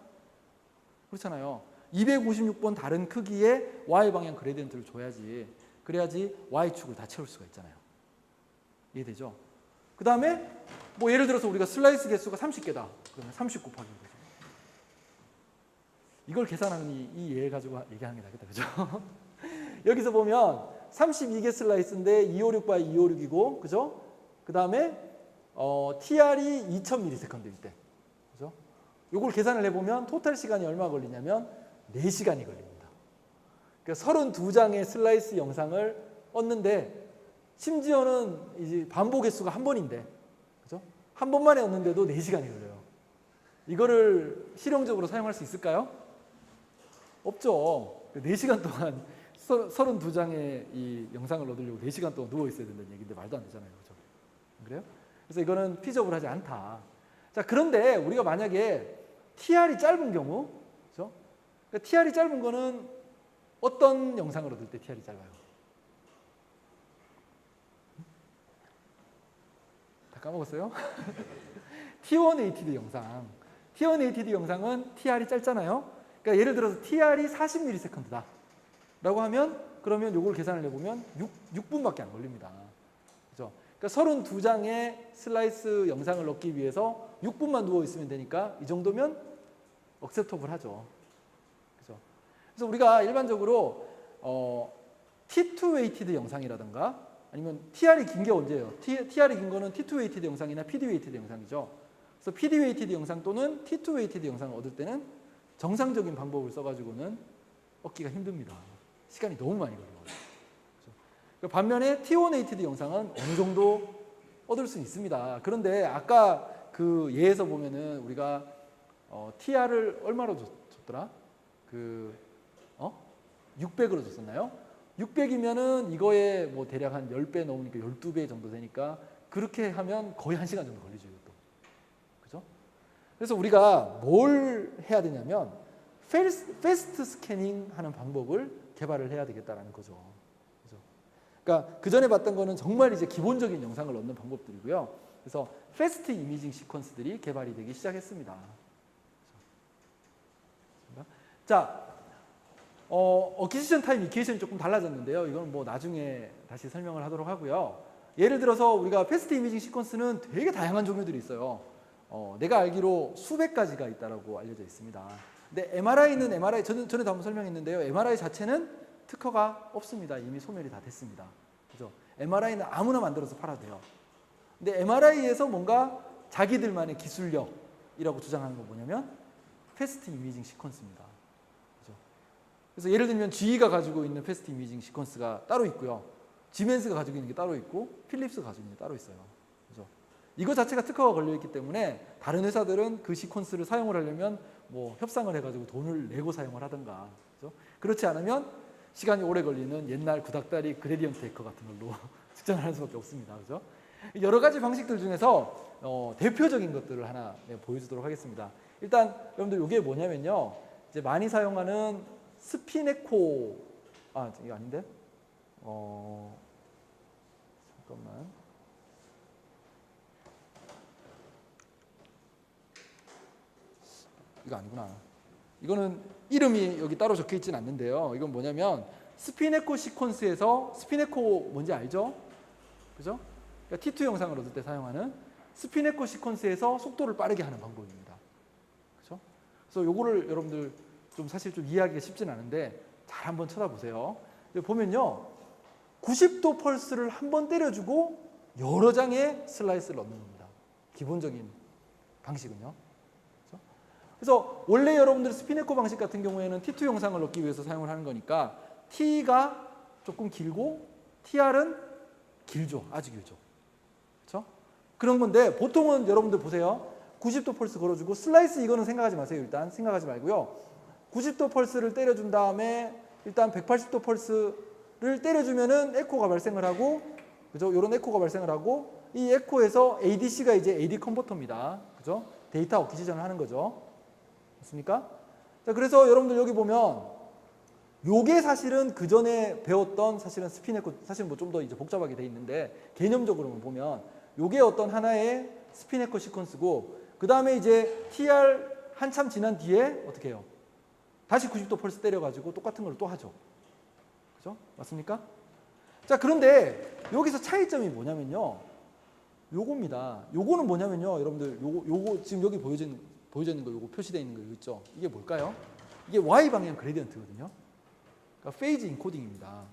그렇잖아요. 256번 다른 크기의 Y방향 그레디언트를 줘야지. 그래야지 Y축을 다 채울 수가 있잖아요. 이해되죠? 그 다음에 뭐 예를 들어서 우리가 슬라이스 개수가 30개다. 그러면 30 곱하기 거죠. 이걸 계산하는 이 예 가지고 얘기하는 게 낫겠다. 그죠? 여기서 보면 32개 슬라이스인데 256 x 256이고, 그죠? 그 다음에 TR이 2000ms일 때. 그죠? 요걸 계산을 해보면 토탈 시간이 얼마 걸리냐면 4시간이 걸립니다. 그러니까 32장의 슬라이스 영상을 얻는데, 심지어는 이제 반복 횟수가 한 번인데, 그죠? 한 번만에 얻는데도 4시간이 걸려요. 이거를 실용적으로 사용할 수 있을까요? 없죠. 4시간 동안 32장의 이 영상을 얻으려고 4시간 동안 누워 있어야 된다는 얘기인데 말도 안 되잖아요. 그죠? 그래요? 그래서 이거는 피저블하지 않다. 자, 그런데 우리가 만약에 TR이 짧은 경우, 그죠? 그러니까 TR이 짧은 거는 어떤 영상을 얻을 때 TR이 짧아요? 다 까먹었어요? T1ATD 영상. T1ATD 영상은 TR이 짧잖아요. 그러니까 예를 들어서 TR이 40ms다 라고 하면, 그러면 요걸 계산을 해보면 6분밖에 안 걸립니다. 그죠? 그러니까 32장의 슬라이스 영상을 넣기 위해서 6분만 누워 있으면 되니까 이 정도면 억셉터블 하죠. 그죠? 그래서 우리가 일반적으로 T2 웨이티드 영상이라든가 아니면 TR이 긴 게 언제예요? TR이 긴 거는 T2 웨이티드 영상이나 PD 웨이티드 영상이죠. 그래서 PD 웨이티드 영상 또는 T2 웨이티드 영상을 얻을 때는 정상적인 방법을 써가지고는 얻기가 힘듭니다. 시간이 너무 많이 걸려요. 그렇죠? 반면에 T1ATD 영상은 어느 정도 얻을 수 있습니다. 그런데 아까 그 예에서 보면은 우리가 TR을 얼마로 줬더라? 600으로 줬었나요? 600이면은 이거에 뭐 대략 한 10배 넘으니까 12배 정도 되니까 그렇게 하면 거의 1시간 정도 걸리죠, 이것도. 그죠? 그래서 우리가 뭘 해야 되냐면 패스트 스캐닝 하는 방법을 개발을 해야 되겠다라는 거죠. 그죠? 그러니까 그 전에 봤던 거는 정말 이제 기본적인 영상을 얻는 방법들이고요. 그래서 패스트 이미징 시퀀스들이 개발이 되기 시작했습니다. 그죠? 자, 어퀴지션 타임 이퀘이션이 조금 달라졌는데요. 이건 뭐 나중에 다시 설명을 하도록 하고요. 예를 들어서 우리가 패스트 이미징 시퀀스는 되게 다양한 종류들이 있어요. 내가 알기로 수백 가지가 있다고 알려져 있습니다. 근데 MRI는 MRI 전에도 한번 설명했는데요. MRI 자체는 특허가 없습니다. 이미 소멸이 다 됐습니다. 그죠? MRI는 아무나 만들어서 팔아도 돼요. 근데 MRI에서 뭔가 자기들만의 기술력이라고 주장하는 건 뭐냐면 패스트 이미징 시퀀스입니다. 그죠? 그래서 예를 들면 GE가 가지고 있는 패스트 이미징 시퀀스가 따로 있고요. 지멘스가 가지고 있는 게 따로 있고 필립스가 가지고 있는 게 따로 있어요. 그죠? 이거 자체가 특허가 걸려있기 때문에 다른 회사들은 그 시퀀스를 사용을 하려면 뭐 협상을 해가지고 돈을 내고 사용을 하든가, 그죠? 그렇지 않으면 시간이 오래 걸리는 옛날 구닥다리 그레디언트 에커 같은 걸로 측정을 하는 수밖에 없습니다. 그죠? 여러 가지 방식들 중에서 대표적인 것들을 하나 보여주도록 하겠습니다. 일단 여러분들 이게 뭐냐면요. 이제 많이 사용하는 스피네코 이거 아닌데? 잠깐만. 이거 아니구나. 이거는 이름이 여기 따로 적혀 있진 않는데요. 이건 뭐냐면 스피네코 시퀀스에서 스피네코 뭔지 알죠? 그죠? 그러니까 T2 영상을 얻을 때 사용하는 스피네코 시퀀스에서 속도를 빠르게 하는 방법입니다. 그죠? 그래서 요거를 여러분들 좀 사실 좀 이해하기가 쉽진 않은데 잘 한번 쳐다보세요. 여기 보면요. 90도 펄스를 한번 때려주고 여러 장의 슬라이스를 넣는 겁니다. 기본적인 방식은요. 그죠? 그래서 원래 여러분들 스피네코 방식 같은 경우에는 T2 영상을 넣기 위해서 사용을 하는 거니까 T가 조금 길고 TR은 길죠. 아주 길죠. 그렇죠? 그런 건데 보통은 여러분들 보세요. 90도 펄스 걸어주고 슬라이스 이거는 생각하지 마세요. 일단 생각하지 말고요. 90도 펄스를 때려준 다음에 일단 180도 펄스를 때려주면은 에코가 발생을 하고, 그죠? 이런 에코가 발생을 하고 이 에코에서 ADC가 이제 AD 컨버터입니다. 그죠? 데이터 어퀴지션을 하는 거죠. 맞습니까? 자, 그래서 여러분들 여기 보면 요게 사실은 그 전에 배웠던 사실은 스피네코 사실 뭐 좀 더 이제 복잡하게 돼 있는데 개념적으로만 보면 요게 어떤 하나의 스피네코 시퀀스고 그 다음에 이제 TR 한참 지난 뒤에 어떻게 해요? 다시 90도 펄스 때려가지고 똑같은 걸 또 하죠. 그죠? 맞습니까? 자, 그런데 여기서 차이점이 뭐냐면요. 요겁니다. 요거는 뭐냐면요. 여러분들 요거 지금 여기 보여져 있는 거 요거 표시되어 있는 거 있죠? 이게 뭘까요? 이게 Y 방향 그레디언트거든요. 그러니까 페이즈 인코딩입니다.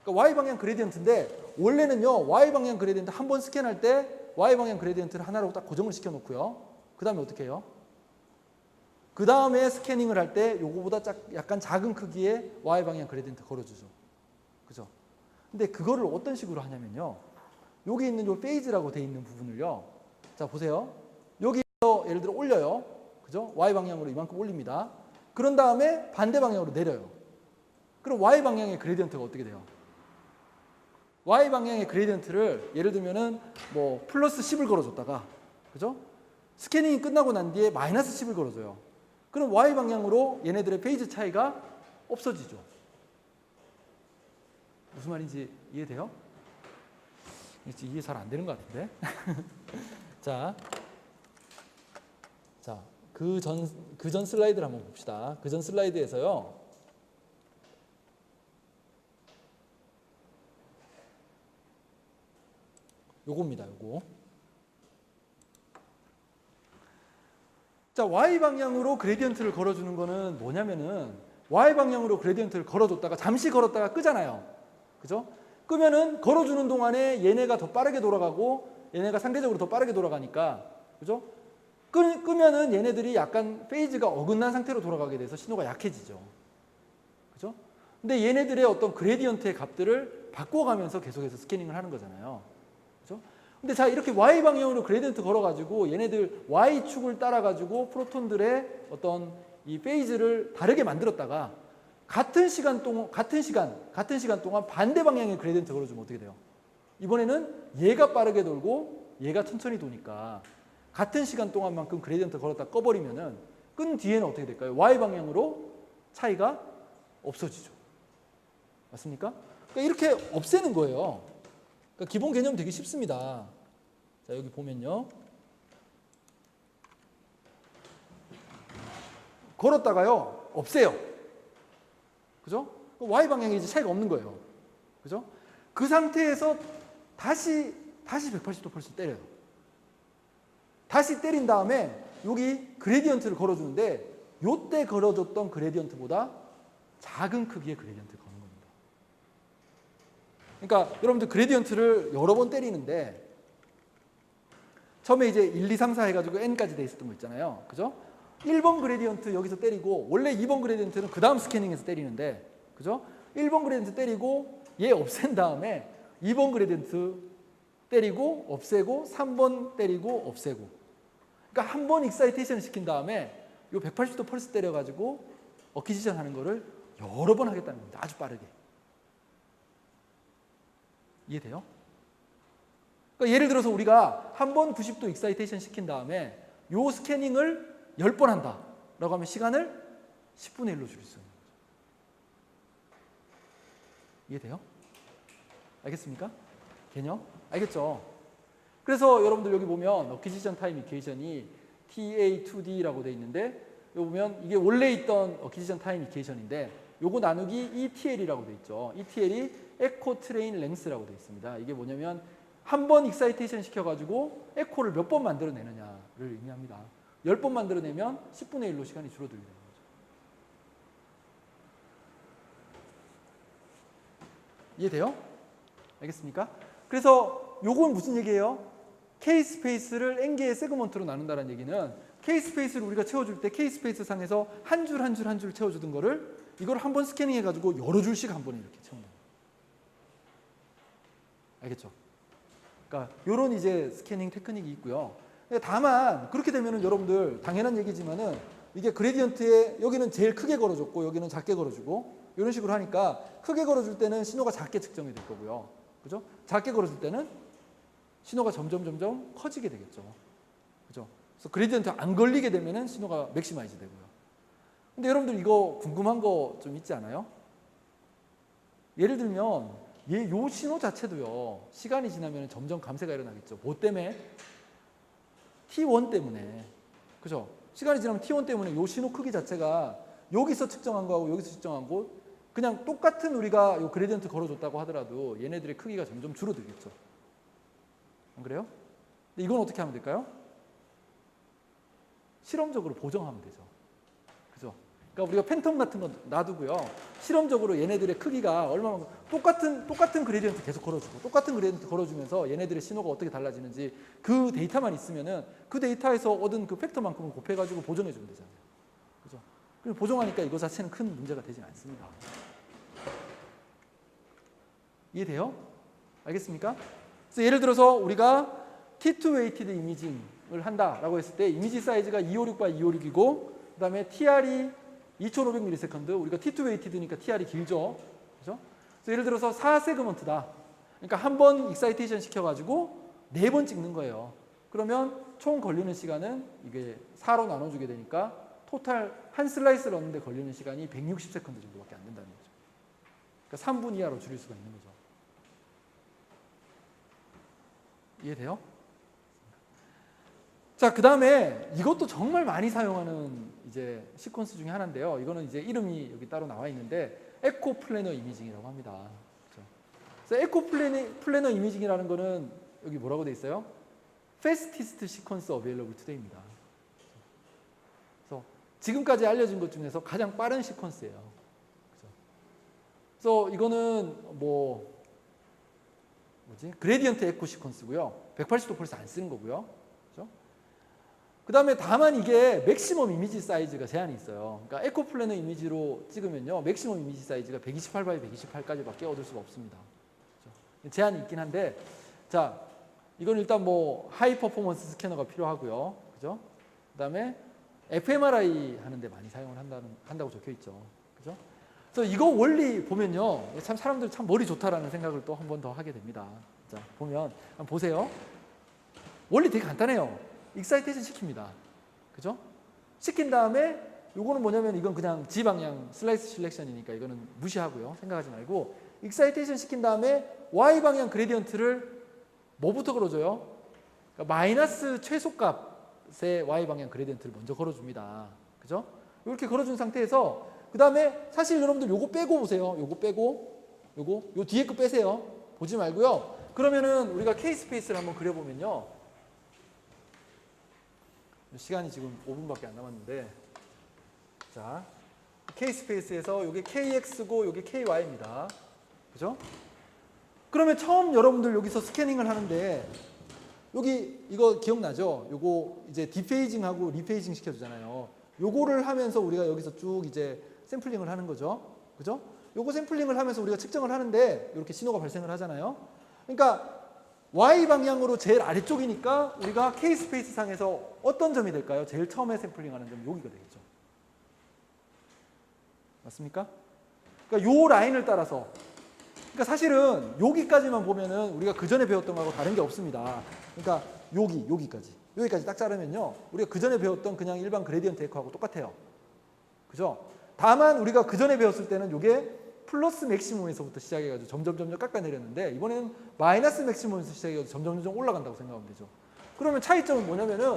그러니까 Y 방향 그레디언트인데 원래는요. Y 방향 그레디언트 한 번 스캔할 때 Y 방향 그레디언트를 하나로 딱 고정을 시켜 놓고요. 그 다음에 어떻게 해요? 그 다음에 스캐닝을 할 때 요거보다 약간 작은 크기의 Y 방향 그레디언트 걸어주죠. 그죠? 근데 그거를 어떤 식으로 하냐면요. 여기 있는 요 페이즈라고 돼 있는 부분을요. 자, 보세요. 여기서 예를 들어 올려요. 그죠? Y 방향으로 이만큼 올립니다. 그런 다음에 반대 방향으로 내려요. 그럼 Y 방향의 그레디언트가 어떻게 돼요? Y 방향의 그레디언트를 예를 들면은 뭐 플러스 10을 걸어줬다가, 그죠? 스캐닝이 끝나고 난 뒤에 마이너스 10을 걸어줘요. 그럼 Y 방향으로 얘네들의 페이즈 차이가 없어지죠. 무슨 말인지 이해돼요? 이해 잘 안 되는 것 같은데. 자, 그 전 슬라이드를 한번 봅시다. 그 전 슬라이드에서요. 요겁니다. 요거. 자, Y 방향으로 그레디언트를 걸어주는 거는 뭐냐면은 Y 방향으로 그레디언트를 걸어줬다가 잠시 걸었다가 끄잖아요. 그죠? 끄면은 걸어주는 동안에 얘네가 더 빠르게 돌아가고 얘네가 상대적으로 더 빠르게 돌아가니까, 그죠? 끄면은 얘네들이 약간 페이즈가 어긋난 상태로 돌아가게 돼서 신호가 약해지죠. 그죠? 근데 얘네들의 어떤 그레디언트의 값들을 바꿔가면서 계속해서 스캐닝을 하는 거잖아요. 그죠? 근데 자, 이렇게 Y 방향으로 그레디언트 걸어가지고 얘네들 Y축을 따라가지고 프로톤들의 어떤 이 페이즈를 다르게 만들었다가 같은 시간 동안 반대 방향의 그레디언트 걸어주면 어떻게 돼요? 이번에는 얘가 빠르게 돌고 얘가 천천히 도니까 같은 시간 동안만큼 그레디언트 걸었다 꺼버리면은 끈 뒤에는 어떻게 될까요? Y 방향으로 차이가 없어지죠. 맞습니까? 그러니까 이렇게 없애는 거예요. 그러니까 기본 개념 되게 쉽습니다. 자, 여기 보면요. 걸었다가요. 없애요. 그죠? Y 방향에 이제 차이가 없는 거예요. 그죠? 그 상태에서 다시 180도 펄스 때려요. 다시 때린 다음에 여기 그레디언트를 걸어주는데 요때 걸어줬던 그레디언트보다 작은 크기의 그레디언트를 거는 겁니다. 그러니까 여러분들 그레디언트를 여러 번 때리는데 처음에 이제 1, 2, 3, 4 해가지고 n까지 돼 있었던 거 있잖아요. 그죠? 1번 그레디언트 여기서 때리고 원래 2번 그레디언트는 그 다음 스캐닝에서 때리는데, 그죠? 1번 그레디언트 때리고 얘 없앤 다음에 2번 그레디언트 때리고 없애고 3번 때리고 없애고, 그러니까 한 번 익사이테이션 시킨 다음에 요 180도 펄스 때려가지고 어퀴지션 하는 거를 여러 번 하겠다는 겁니다. 아주 빠르게. 이해돼요? 그러니까 예를 들어서 우리가 한 번 90도 익사이테이션 시킨 다음에 요 스캐닝을 10번 한다 라고 하면 시간을 10분의 1로 줄일 수 있는 거죠. 이해돼요? 알겠습습니까? 개념? 알겠죠? 그래서 여러분들 여기 보면 어퀴지션 타임 이퀘이션이 TA2D라고 돼 있는데 여기 보면 이게 원래 있던 어퀴지션 타임 이퀘이션인데 요거 나누기 ETL이라고 돼 있죠. ETL이 에코 트레인 랭스라고 돼 있습니다. 이게 뭐냐면 한 번 익사이테이션 시켜가지고 에코를 몇 번 만들어내느냐를 의미합니다. 10번 만들어내면 10분의 1로 시간이 줄어들게 되는 거죠. 이해돼요? 알겠습니까? 그래서 요건 무슨 얘기예요? K-스페이스를 N개의 세그먼트로 나눈다는 얘기는 K-스페이스를 우리가 채워줄 때 K-스페이스 상에서 한 줄 한 줄 한 줄 채워주던 거를 이걸 한 번 스캐닝 해가지고 여러 줄씩 한 번에 이렇게 채운다. 알겠죠? 그러니까 요런 이제 스캐닝 테크닉이 있고요. 다만 그렇게 되면은 여러분들 당연한 얘기지만은 이게 그레디언트에 여기는 제일 크게 걸어줬고 여기는 작게 걸어주고 이런 식으로 하니까 크게 걸어줄 때는 신호가 작게 측정이 될 거고요. 그죠? 작게 걸어줄 때는 신호가 점점 커지게 되겠죠. 그죠? 그래서 그레디언트 안 걸리게 되면은 신호가 맥시마이즈 되고요. 근데 여러분들 이거 궁금한 거 좀 있지 않아요? 예를 들면 요 신호 자체도요. 시간이 지나면 점점 감쇄가 일어나겠죠. 뭐 때문에? T1 때문에. 그죠? 시간이 지나면 T1 때문에 요 신호 크기 자체가 여기서 측정한 거하고 여기서 측정한 거 그냥 똑같은 우리가 요 그레디언트 걸어줬다고 하더라도 얘네들의 크기가 점점 줄어들겠죠. 안 그래요? 근데 이건 어떻게 하면 될까요? 실험적으로 보정하면 되죠. 그죠? 그러니까 우리가 팬텀 같은 거 놔두고요. 실험적으로 얘네들의 크기가 얼마나 똑같은 그레디언트 계속 걸어주고 똑같은 그레디언트 걸어주면서 얘네들의 신호가 어떻게 달라지는지 그 데이터만 있으면은 그 데이터에서 얻은 그 팩터만큼을 곱해가지고 보정해주면 되잖아요. 그죠? 그리고 보정하니까 이거 자체는 큰 문제가 되지 않습니다. 이해돼요? 알겠습니까? 그래서 예를 들어서 우리가 T2 웨이티드 이미징을 한다라고 했을 때 이미지 사이즈가 256x256이고 그 다음에 TR이 2500ms 우리가 T2 웨이티드니까 TR이 길죠. 그죠? 그래서 예를 들어서 4세그먼트다. 그러니까 한 번 익사이테이션 시켜가지고 4번 찍는 거예요. 그러면 총 걸리는 시간은 이게 4로 나눠주게 되니까 토탈 한 슬라이스를 얻는데 걸리는 시간이 160세컨드 정도밖에 안 된다는 거죠. 그러니까 3분 이하로 줄일 수가 있는 거죠. 이해돼요? 자, 그 다음에 이것도 정말 많이 사용하는 이제 시퀀스 중에 하나인데요. 이거는 이제 이름이 여기 따로 나와 있는데 에코 플래너 이미징이라고 합니다. 그렇죠? 그래서 에코 플래너 이미징이라는 거는 여기 뭐라고 돼 있어요? Fastest Sequence Available Today입니다. 그래서 지금까지 알려진 것 중에서 가장 빠른 시퀀스예요. 그렇죠? 그래서 이거는 그레디언트 에코 시퀀스고요. 180도 펄스 안 쓰는 거고요. 그렇죠? 그 다음에 다만 이게 맥시멈 이미지 사이즈가 제한이 있어요. 그러니까 에코 플래너 이미지로 찍으면요. 맥시멈 이미지 사이즈가 128x 128까지밖에 얻을 수가 없습니다. 그렇죠? 제한이 있긴 한데 자, 이건 일단 하이 퍼포먼스 스캐너가 필요하고요. 그죠? 그 다음에 fMRI 하는데 많이 사용을 한다고 적혀 있죠. 그죠? 그래서 이거 원리 보면요. 참 사람들 참 머리 좋다라는 생각을 또 한 번 더 하게 됩니다. 자, 보면 한번 보세요. 원리 되게 간단해요. 익사이테이션 시킵니다. 그죠? 시킨 다음에 요거는 뭐냐면 이건 그냥 G방향 슬라이스 실렉션이니까 이거는 무시하고요. 생각하지 말고 익사이테이션 시킨 다음에 Y방향 그레디언트를 뭐부터 걸어줘요? 그러니까 마이너스 최소값의 Y방향 그레디언트를 먼저 걸어줍니다. 그죠? 이렇게 걸어준 상태에서 그 다음에 사실 여러분들 요거 빼고 보세요. 요거 빼고 요 뒤에 거 빼세요. 보지 말고요. 그러면은 우리가 K-스페이스를 한번 그려보면요. 시간이 지금 5분밖에 안 남았는데 자, K-스페이스에서 요게 KX고 요게 KY입니다. 그죠? 그러면 처음 여러분들 여기서 스캐닝을 하는데 여기 이거 기억나죠? 요거 이제 디페이징하고 리페이징 시켜주잖아요. 요거를 하면서 우리가 여기서 쭉 이제 샘플링을 하는 거죠. 그죠? 요거 샘플링을 하면서 우리가 측정을 하는데 이렇게 신호가 발생을 하잖아요. 그러니까 Y 방향으로 제일 아래쪽이니까 우리가 K-스페이스 상에서 어떤 점이 될까요? 제일 처음에 샘플링하는 점이 여기가 되겠죠. 맞습니까? 그러니까 요 라인을 따라서 그러니까 사실은 여기까지만 보면은 우리가 그 전에 배웠던 거하고 다른 게 없습니다. 그러니까 여기까지 여기까지 딱 자르면요. 우리가 그 전에 배웠던 그냥 일반 그레디언트 에코하고 똑같아요. 그죠? 다만 우리가 그 전에 배웠을 때는 이게 플러스 맥시멈에서부터 시작해가지고 점점 깎아내렸는데 이번에는 마이너스 맥시멈에서 시작해가지고 점점 올라간다고 생각하면 되죠. 그러면 차이점은 뭐냐면은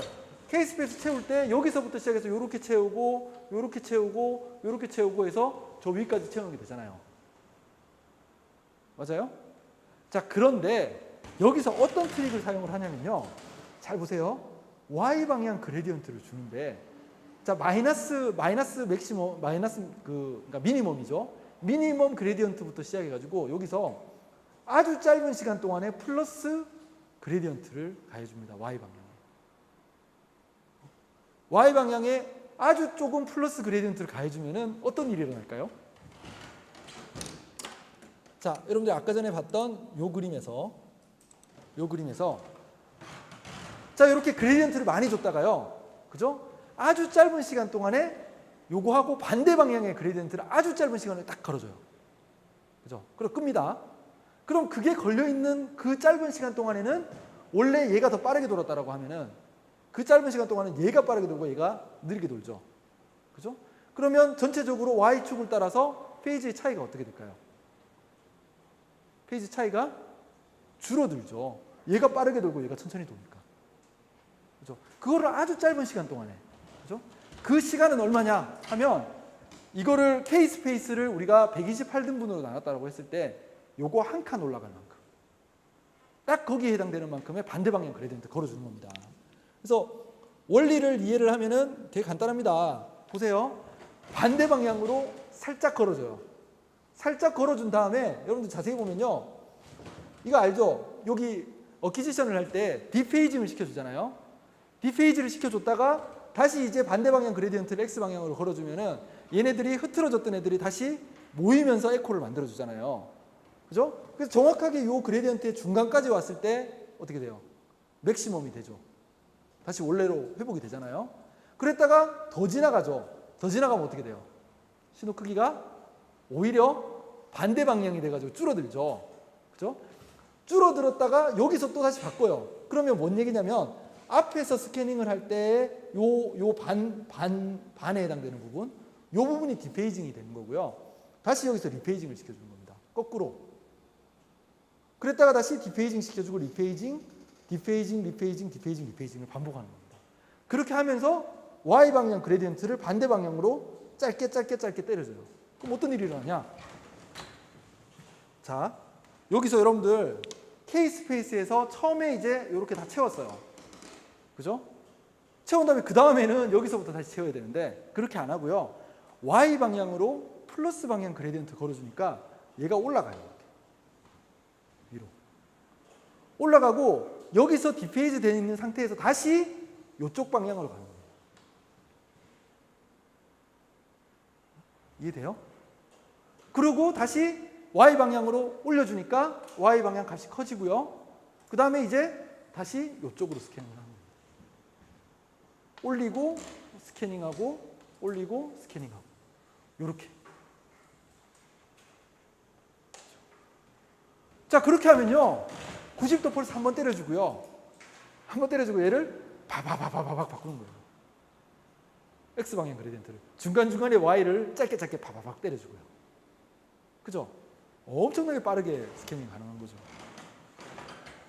K스페이스 채울 때 여기서부터 시작해서 이렇게 채우고 이렇게 채우고 이렇게 채우고 해서 저 위까지 채우는 게 되잖아요. 맞아요? 자, 그런데 여기서 어떤 트릭을 사용을 하냐면요. 잘 보세요. Y방향 그레디언트를 주는데 자, 마이너스 맥시멈, 그러니까 미니멈이죠. 미니멈 그레디언트부터 시작해가지고 여기서 아주 짧은 시간 동안에 플러스 그레디언트를 가해줍니다. Y방향에 아주 조금 플러스 그레디언트를 가해주면은 어떤 일이 일어날까요? 자, 여러분들 아까 전에 봤던 요 그림에서 자, 이렇게 그레디언트를 많이 줬다가요. 그죠? 아주 짧은 시간 동안에 요거하고 반대 방향의 그레디언트를 아주 짧은 시간에 딱 걸어줘요. 그죠? 그럼 끕니다. 그럼 그게 걸려있는 그 짧은 시간 동안에는 원래 얘가 더 빠르게 돌았다라고 하면은 그 짧은 시간 동안은 얘가 빠르게 돌고 얘가 느리게 돌죠. 그죠? 그러면 전체적으로 Y축을 따라서 페이지의 차이가 어떻게 될까요? 페이지 차이가 줄어들죠. 얘가 빠르게 돌고 얘가 천천히 도니까. 그죠? 그거를 아주 짧은 시간 동안에. 그죠? 그 시간은 얼마냐 하면 이거를 K스페이스를 우리가 128등분으로 나눴다고 했을 때 요거 한 칸 올라갈 만큼. 딱 거기에 해당되는 만큼의 반대 방향 그레디언트 걸어주는 겁니다. 그래서 원리를 이해를 하면은 되게 간단합니다. 보세요. 반대 방향으로 살짝 걸어줘요. 살짝 걸어준 다음에 여러분들 자세히 보면요. 이거 알죠? 여기 어퀴지션을 할 때 디페이징을 시켜주잖아요. 디페이지를 시켜줬다가 다시 이제 반대 방향 그레디언트를 X 방향으로 걸어주면은 얘네들이 흐트러졌던 애들이 다시 모이면서 에코를 만들어주잖아요. 그죠? 그래서 정확하게 이 그레디언트의 중간까지 왔을 때 어떻게 돼요? 맥시멈이 되죠. 다시 원래로 회복이 되잖아요. 그랬다가 더 지나가죠. 더 지나가면 어떻게 돼요? 신호 크기가 오히려 반대 방향이 돼가지고 줄어들죠. 그죠? 줄어들었다가 여기서 또 다시 바꿔요. 그러면 뭔 얘기냐면 앞에서 스캐닝을 할 때 반에 해당되는 부분, 요 부분이 디페이징이 되는 거고요. 다시 여기서 리페이징을 시켜주는 겁니다. 거꾸로. 그랬다가 다시 디페이징 시켜주고 리페이징, 리페이징을 반복하는 겁니다. 그렇게 하면서 Y 방향 그레디언트를 반대 방향으로 짧게 때려줘요. 그럼 어떤 일이 일어나냐? 자, 여기서 여러분들 K스페이스에서 처음에 이제 이렇게 다 채웠어요. 그죠? 채운 다음에 그 다음에는 여기서부터 다시 채워야 되는데 그렇게 안 하고요. Y 방향으로 플러스 방향 그레디언트 걸어주니까 얘가 올라가요. 이렇게. 위로. 올라가고 여기서 디페이즈 되어 있는 상태에서 다시 이쪽 방향으로 가는 거예요. 이해돼요? 그리고 다시 Y 방향으로 올려주니까 Y 방향 값이 커지고요. 그 다음에 이제 다시 이쪽으로 스캐닝을 합니다. 올리고 스캐닝하고 올리고 스캐닝하고 이렇게. 자, 그렇게 하면요 90도 펄스 한번 때려주고요, 한번 때려주고 얘를 바바바바박 바꾸는 거예요. X방향 그레디언트를 중간중간에 Y를 짧게 바바박 때려주고요. 그죠? 엄청나게 빠르게 스캐닝 가능한 거죠.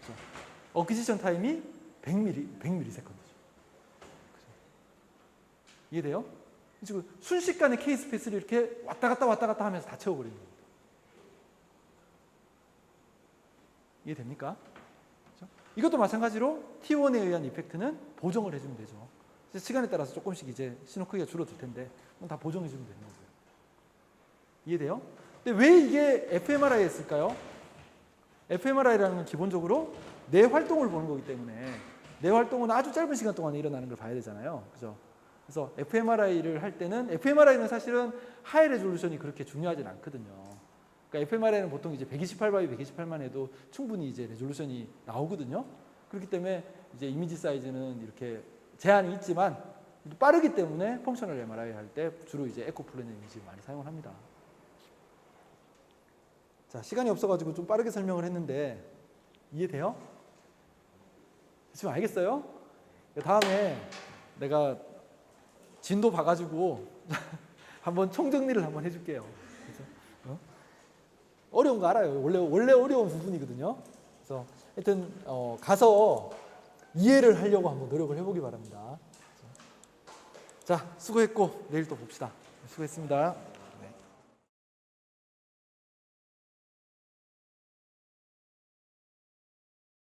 그죠? 어퀴지션 타임이 100ms죠. 이해돼요? 지금 순식간에 K스페이스를 이렇게 왔다 갔다 하면서 다 채워버리는 겁니다. 이해됩니까? 그렇죠? 이것도 마찬가지로 T1에 의한 이펙트는 보정을 해주면 되죠. 시간에 따라서 조금씩 이제 신호 크기가 줄어들 텐데 다 보정해주면 되는 거고요. 이해돼요? 근데 왜 이게 fMRI에 했을까요? fMRI라는 건 기본적으로 내 활동을 보는 거기 때문에 내 활동은 아주 짧은 시간 동안에 일어나는 걸 봐야 되잖아요. 그죠? 그래서 fMRI를 할 때는 fMRI는 사실은 하이 레졸루션이 그렇게 중요하진 않거든요. 그러니까 fMRI는 보통 이제 128 x 128만 해도 충분히 이제 레졸루션이 나오거든요. 그렇기 때문에 이제 이미지 사이즈는 이렇게 제한이 있지만 빠르기 때문에 펑셔널 MRI 할 때 주로 이제 에코플래너 이미지를 많이 사용을 합니다. 자, 시간이 없어가지고 좀 빠르게 설명을 했는데 이해돼요? 지금 알겠어요? 다음에 내가 진도 봐가지고 한번 총정리를 한번 해줄게요. 그래서, 어려운 거 알아요. 원래 어려운 부분이거든요. 그래서 하여튼 가서 이해를 하려고 한번 노력을 해보기 바랍니다. 자, 수고했고 내일 또 봅시다. 수고했습니다.